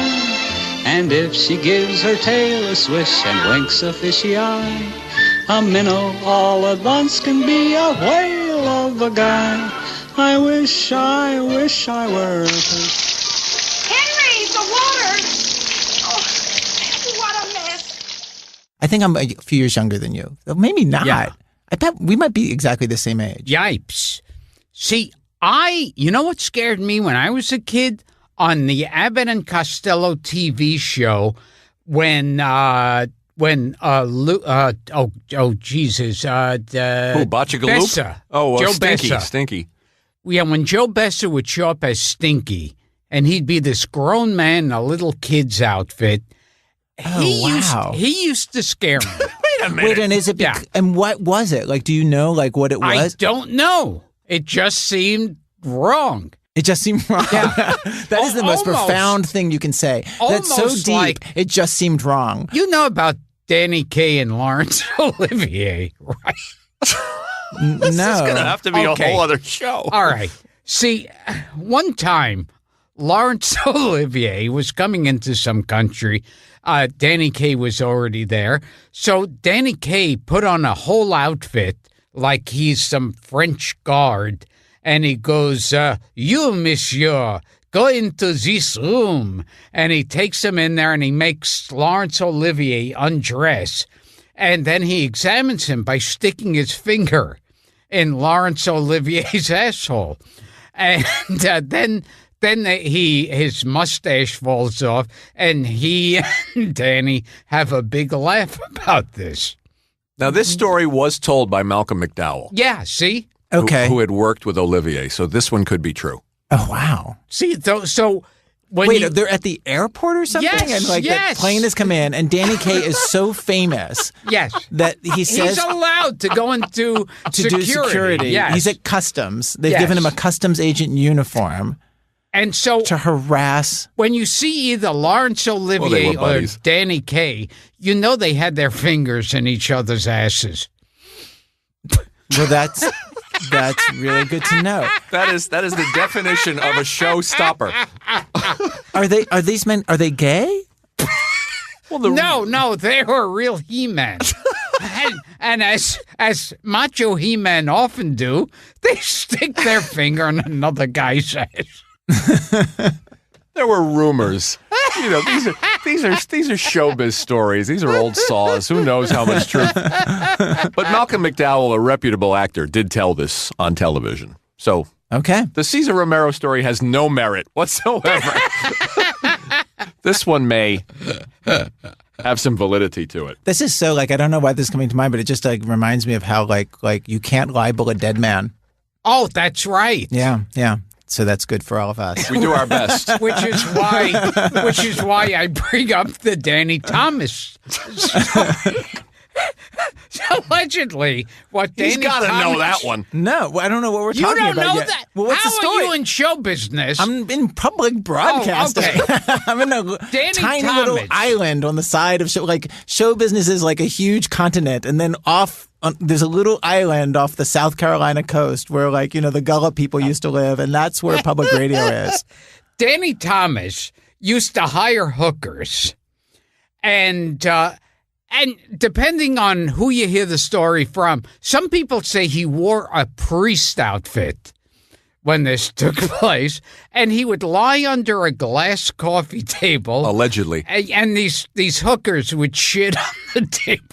[SPEAKER 7] and if she gives her tail a swish and winks a fishy eye, a minnow all at once can be a whale of a guy. I wish I were a fish.
[SPEAKER 9] Henry, the water! Oh, what a mess.
[SPEAKER 2] I think I'm a few years younger than you. Maybe not.
[SPEAKER 1] Yeah.
[SPEAKER 2] I bet we might be exactly the same age.
[SPEAKER 1] Yipes. See, you know what scared me when I was a kid? On the Abbott and Costello TV show, when Jesus.
[SPEAKER 3] Bocciagaloop?
[SPEAKER 1] Bessa.
[SPEAKER 3] Oh,
[SPEAKER 1] Joe
[SPEAKER 3] Stinky.
[SPEAKER 1] Bessa.
[SPEAKER 3] Stinky.
[SPEAKER 1] Yeah, when Joe Bessa would show up as Stinky, and he'd be this grown man in a little kid's outfit. He used to scare me.
[SPEAKER 3] Wait a minute.
[SPEAKER 2] Wait, and is it? And what was it? Like, do you know like what it was?
[SPEAKER 1] I don't know. It just seemed wrong.
[SPEAKER 2] It just seemed wrong.
[SPEAKER 1] Yeah.
[SPEAKER 2] That is the most profound thing you can say. That's so
[SPEAKER 1] Almost
[SPEAKER 2] deep.
[SPEAKER 1] like-
[SPEAKER 2] It just seemed wrong.
[SPEAKER 1] You know about Danny Kaye and Laurence Olivier, right?
[SPEAKER 2] No.
[SPEAKER 3] This is going to have to be
[SPEAKER 1] Okay.
[SPEAKER 3] a whole other show.
[SPEAKER 1] All right. See, one time, Laurence Olivier was coming into some country. Danny Kaye was already there. So Danny Kaye put on a whole outfit like he's some French guard. And he goes, you, monsieur, go into this room. And he takes him in there and he makes Laurence Olivier undress. And then he examines him by sticking his finger in Laurence Olivier's asshole. And then his mustache falls off, and he and Danny have a big laugh about this.
[SPEAKER 3] Now, this story was told by Malcolm McDowell.
[SPEAKER 1] Yeah, see?
[SPEAKER 2] Okay.
[SPEAKER 3] Who had worked with Olivier, so this one could be true.
[SPEAKER 2] Oh, wow.
[SPEAKER 1] See, so when
[SPEAKER 2] Wait, they're at the airport or something?
[SPEAKER 1] Yes,
[SPEAKER 2] and like
[SPEAKER 1] yes.
[SPEAKER 2] the plane has come in, and Danny Kaye is so famous
[SPEAKER 1] yes,
[SPEAKER 2] that he says
[SPEAKER 1] he's allowed to go into
[SPEAKER 2] to do security.
[SPEAKER 1] Yes.
[SPEAKER 2] He's at customs. They've
[SPEAKER 1] Yes.
[SPEAKER 2] given him a customs agent uniform
[SPEAKER 1] And so
[SPEAKER 2] to harass.
[SPEAKER 1] when you see either Laurence
[SPEAKER 3] they
[SPEAKER 1] Olivier
[SPEAKER 3] were
[SPEAKER 1] or
[SPEAKER 3] buddies.
[SPEAKER 1] Danny Kaye, you know they had their fingers in each other's asses.
[SPEAKER 2] Well, that's really good to know.
[SPEAKER 3] That is the definition of a showstopper.
[SPEAKER 2] Are these men? Are they gay?
[SPEAKER 1] No, they were real He-Men. and as macho He-Men often do, they stick their finger in another guy's ass.
[SPEAKER 3] There were rumors. You know, these are showbiz stories. These are old saws. Who knows how much truth? But Malcolm McDowell, a reputable actor, did tell this on television. So
[SPEAKER 2] Okay.
[SPEAKER 3] the Cesar Romero story has no merit whatsoever. This one may have some validity to it.
[SPEAKER 2] This is so like I don't know why this is coming to mind, but it just like reminds me of how like you can't libel a dead man.
[SPEAKER 1] Oh, that's right.
[SPEAKER 2] Yeah. So that's good for all of us.
[SPEAKER 3] We do our best.
[SPEAKER 1] Which is why I bring up the Danny Thomas story. Allegedly, what Danny
[SPEAKER 3] He's got to know that one.
[SPEAKER 2] No, I don't know what we're
[SPEAKER 1] You
[SPEAKER 2] talking
[SPEAKER 1] don't
[SPEAKER 2] about
[SPEAKER 1] know
[SPEAKER 2] yet.
[SPEAKER 1] that?
[SPEAKER 2] Well, what's
[SPEAKER 1] How
[SPEAKER 2] the story?
[SPEAKER 1] are you in show business?
[SPEAKER 2] I'm in public broadcasting.
[SPEAKER 1] Oh, okay.
[SPEAKER 2] I'm in a
[SPEAKER 1] Danny
[SPEAKER 2] tiny little
[SPEAKER 1] Thomas.
[SPEAKER 2] island on the side of show. Like show business is like a huge continent, and then there's a little island off the South Carolina coast where like the Gullah people used to live, and that's where public radio is.
[SPEAKER 1] Danny Thomas used to hire hookers, and depending on who you hear the story from, some people say he wore a priest outfit when this took place, and he would lie under a glass coffee table.
[SPEAKER 3] Allegedly.
[SPEAKER 1] And these hookers would shit on the table.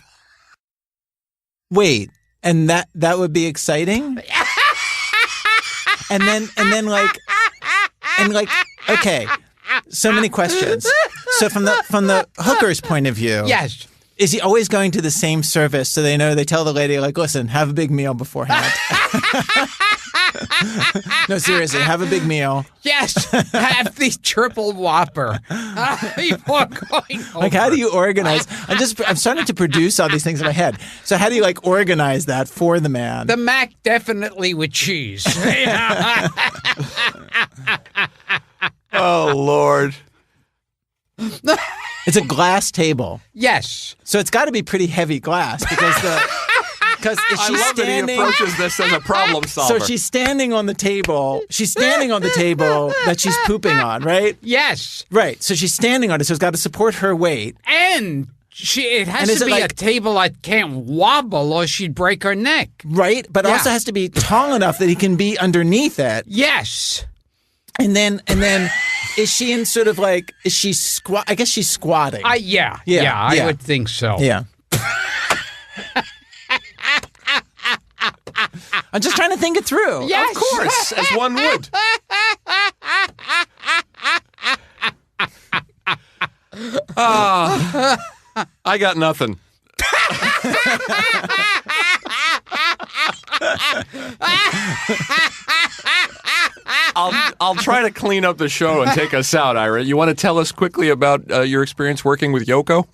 [SPEAKER 2] Wait, and that would be exciting? and then like okay. So many questions. So from the hooker's point of view,
[SPEAKER 1] Yes.
[SPEAKER 2] is he always going to the same service so they know? They tell the lady like, listen, have a big meal beforehand. No, seriously, have a big meal.
[SPEAKER 1] Yes, have the triple whopper before going over.
[SPEAKER 2] Like, how do you organize? I'm starting to produce all these things in my head. So how do you like organize that for the man?
[SPEAKER 1] The Mac definitely with cheese.
[SPEAKER 3] Oh, Lord.
[SPEAKER 2] It's a glass table.
[SPEAKER 1] Yes.
[SPEAKER 2] So it's got to be pretty heavy glass because if
[SPEAKER 3] I
[SPEAKER 2] she's
[SPEAKER 3] love that he
[SPEAKER 2] standing,
[SPEAKER 3] approaches this as a problem solver.
[SPEAKER 2] so she's standing on the table. She's standing on the table that she's pooping on, right?
[SPEAKER 1] Yes.
[SPEAKER 2] Right. So she's standing on it, so it's got to support her weight.
[SPEAKER 1] And it has
[SPEAKER 2] And is
[SPEAKER 1] to
[SPEAKER 2] it
[SPEAKER 1] be a
[SPEAKER 2] like-
[SPEAKER 1] table that can't wobble or she'd break her neck.
[SPEAKER 2] Right, but
[SPEAKER 1] Yeah.
[SPEAKER 2] also has to be tall enough that he can be underneath it.
[SPEAKER 1] Yes.
[SPEAKER 2] And then is she in sort of like, is she squat? I guess she's squatting.
[SPEAKER 1] Yeah,
[SPEAKER 2] Yeah,
[SPEAKER 1] I
[SPEAKER 2] yeah.
[SPEAKER 1] would think so.
[SPEAKER 2] Yeah. I'm just trying to think it through.
[SPEAKER 1] Yes.
[SPEAKER 3] Of course, as one would. I got nothing. I'll try to clean up the show and take us out, Ira. You want to tell us quickly about your experience working with Yoko?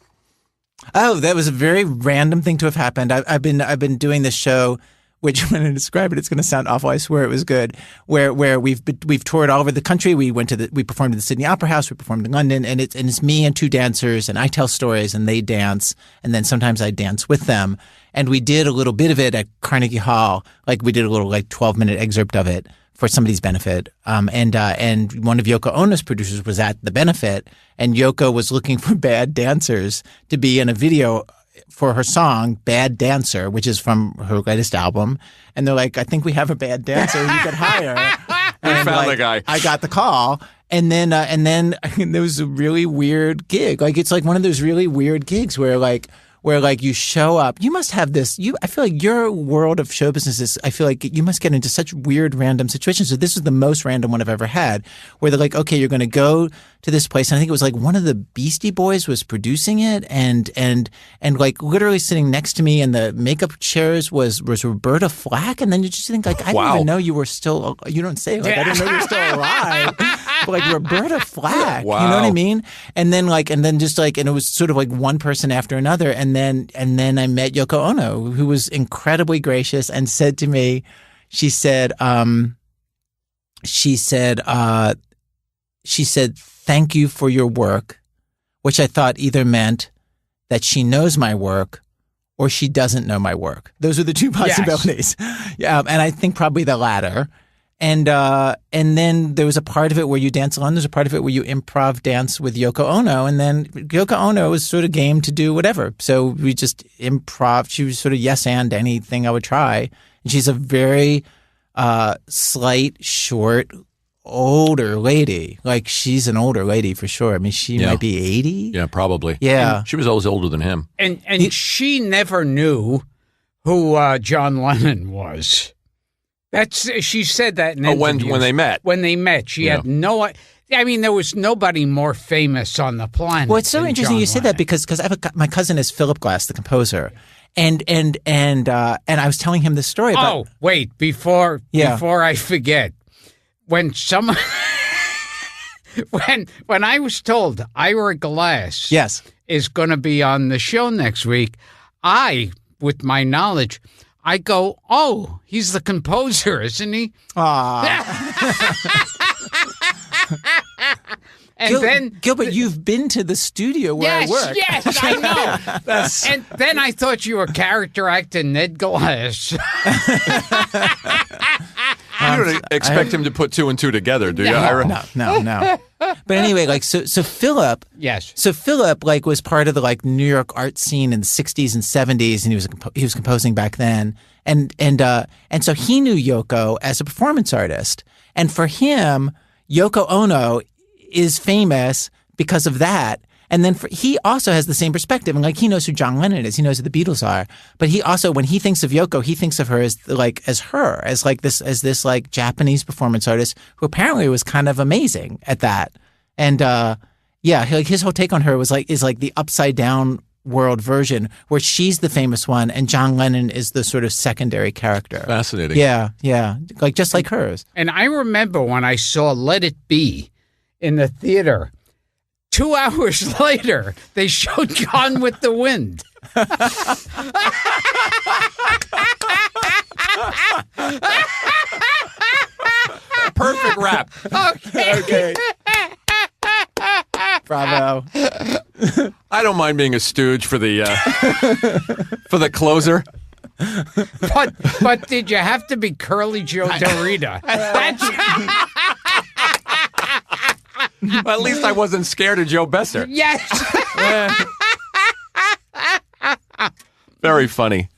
[SPEAKER 2] Oh, that was a very random thing to have happened. I've been doing this show, which when I describe it, it's going to sound awful. I swear it was good. Where we've toured all over the country. We performed at the Sydney Opera House. We performed in London, and it's me and two dancers, and I tell stories and they dance, and then sometimes I dance with them. And we did a little bit of it at Carnegie Hall. Like we did a little 12-minute excerpt of it for somebody's benefit. And one of Yoko Ono's producers was at the benefit, and Yoko was looking for bad dancers to be in a video for her song Bad Dancer, which is from her latest album. And they're like, I think we have a bad dancer you could hire. And
[SPEAKER 3] found the guy.
[SPEAKER 2] I got the call. And then there was a really weird gig. Like, it's like one of those really weird gigs where you show up. You must have this. I feel like your world of show business is, I feel like you must get into such weird random situations. So this is the most random one I've ever had, where they're like, okay, you're going to go to this place. And I think it was like one of the Beastie Boys was producing it, and like literally sitting next to me in the makeup chairs was Roberta Flack. And then you just think like, I didn't even know you were still, you don't say like, I didn't know you were still alive. But like Roberta Flack,
[SPEAKER 3] Wow.
[SPEAKER 2] you know what I mean? And then and it was sort of like one person after another. And then I met Yoko Ono, who was incredibly gracious and said to me, she said, thank you for your work, which I thought either meant that she knows my work or she doesn't know my work. Those are the two possibilities. Yes. Yeah, and I think probably the latter. And then there was a part of it where you dance alone. There's a part of it where you improv dance with Yoko Ono. And then Yoko Ono was sort of game to do whatever. So we just improv. She was sort of yes and anything I would try. And she's a very slight, short, older lady. Like, she's an older lady for sure. I mean, she might be 80.
[SPEAKER 3] Yeah, probably.
[SPEAKER 2] Yeah.
[SPEAKER 3] And she was always older than him.
[SPEAKER 1] And she never knew who John Lennon was. She said that in interviews.
[SPEAKER 3] When they met.
[SPEAKER 1] When they met, she had no. I mean, there was nobody more famous on the planet.
[SPEAKER 2] Well, it's so
[SPEAKER 1] than
[SPEAKER 2] interesting
[SPEAKER 1] John
[SPEAKER 2] you say
[SPEAKER 1] Lennon.
[SPEAKER 2] that because my cousin is Philip Glass, the composer, and I was telling him this story about.
[SPEAKER 1] Oh, wait! Before I forget, when someone when I was told Ira Glass is going to be on the show next week, with my knowledge, I go, oh, he's the composer, isn't he? And then
[SPEAKER 2] Gilbert, you've been to the studio where I work.
[SPEAKER 1] Yes, I know. And then I thought you were character actor Ned Glass.
[SPEAKER 3] You don't expect him to put two and two together, do you, Ira?
[SPEAKER 2] No. But anyway, so Philip, So Philip, was part of the New York art scene in the '60s and '70s, and he was composing back then, and so he knew Yoko as a performance artist, and for him, Yoko Ono is famous because of that. And then he also has the same perspective, and he knows who John Lennon is, he knows who the Beatles are, but he also, when he thinks of Yoko, he thinks of her as this Japanese performance artist who apparently was kind of amazing at that. And his whole take on her is the upside down world version where she's the famous one and John Lennon is the sort of secondary character.
[SPEAKER 3] Fascinating.
[SPEAKER 2] Yeah, just like hers.
[SPEAKER 1] And I remember when I saw Let It Be in the theater. 2 hours later, they showed Gone with the Wind.
[SPEAKER 3] Perfect rap.
[SPEAKER 1] Okay.
[SPEAKER 2] Bravo.
[SPEAKER 3] I don't mind being a stooge for the closer.
[SPEAKER 1] But did you have to be Curly Joe Dorita?
[SPEAKER 3] Well, at least I wasn't scared of Joe Besser.
[SPEAKER 1] Yes.
[SPEAKER 3] Very funny.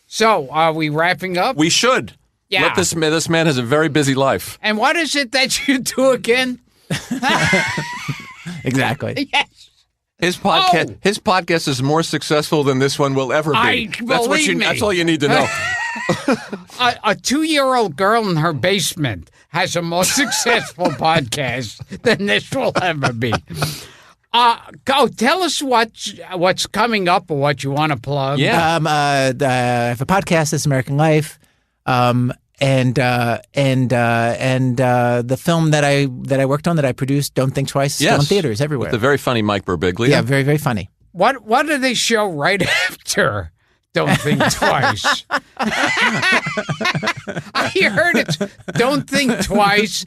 [SPEAKER 1] So, are we wrapping up?
[SPEAKER 3] We should.
[SPEAKER 1] Yeah.
[SPEAKER 3] This man has a very busy life.
[SPEAKER 1] And what is it that you do again?
[SPEAKER 2] Exactly.
[SPEAKER 1] Yes.
[SPEAKER 3] His podcast is more successful than this one will ever be. That's all you need to know.
[SPEAKER 1] A 2-year-old girl in her basement has a more successful podcast than this will ever be. Go tell us what's coming up or what you want to plug.
[SPEAKER 3] Yeah.
[SPEAKER 2] I have a podcast, This American Life, and the film that I worked on that I produced, Don't Think Twice, is still in theaters everywhere.
[SPEAKER 3] With the very funny Mike Birbiglia.
[SPEAKER 2] Yeah, very, very funny.
[SPEAKER 1] What do they show right after Don't Think Twice? I heard it. Don't Think Twice,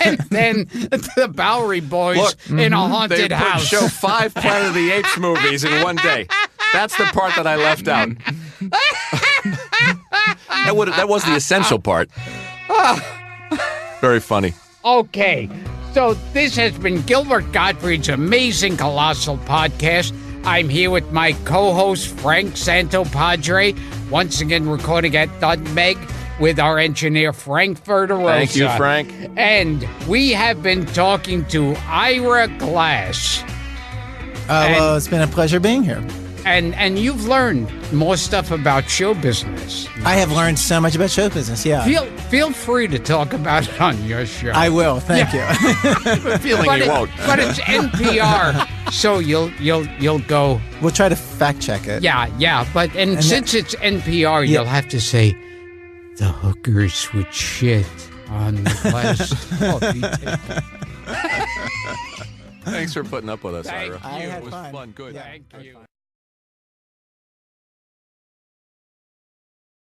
[SPEAKER 1] and then the Bowery Boys in a haunted house.
[SPEAKER 3] They show 5 Planet of the Apes movies in one day. That's the part that I left out. That was the essential part. Very funny.
[SPEAKER 1] Okay, so this has been Gilbert Gottfried's amazing Colossal podcast. I'm here with my co-host, Frank Santopadre, once again recording at Nutmeg with our engineer, Frank Verderosa.
[SPEAKER 3] Thank you, Frank.
[SPEAKER 1] And we have been talking to Ira Glass.
[SPEAKER 2] Well, it's been a pleasure being here.
[SPEAKER 1] And you've learned more stuff about show business.
[SPEAKER 2] I have learned so much about show business, yeah.
[SPEAKER 1] Feel free to talk about it on your show.
[SPEAKER 2] I will, thank you.
[SPEAKER 3] I have a feeling you won't.
[SPEAKER 1] But it's NPR, so you'll go.
[SPEAKER 2] We'll try to fact check it.
[SPEAKER 1] Yeah. But since it's NPR, you'll have to say the hookers would shit on the last coffee table.
[SPEAKER 3] Thanks for putting up with us,
[SPEAKER 1] Thank
[SPEAKER 3] Ira.
[SPEAKER 1] you.
[SPEAKER 3] It was fun. Good.
[SPEAKER 1] Thank you.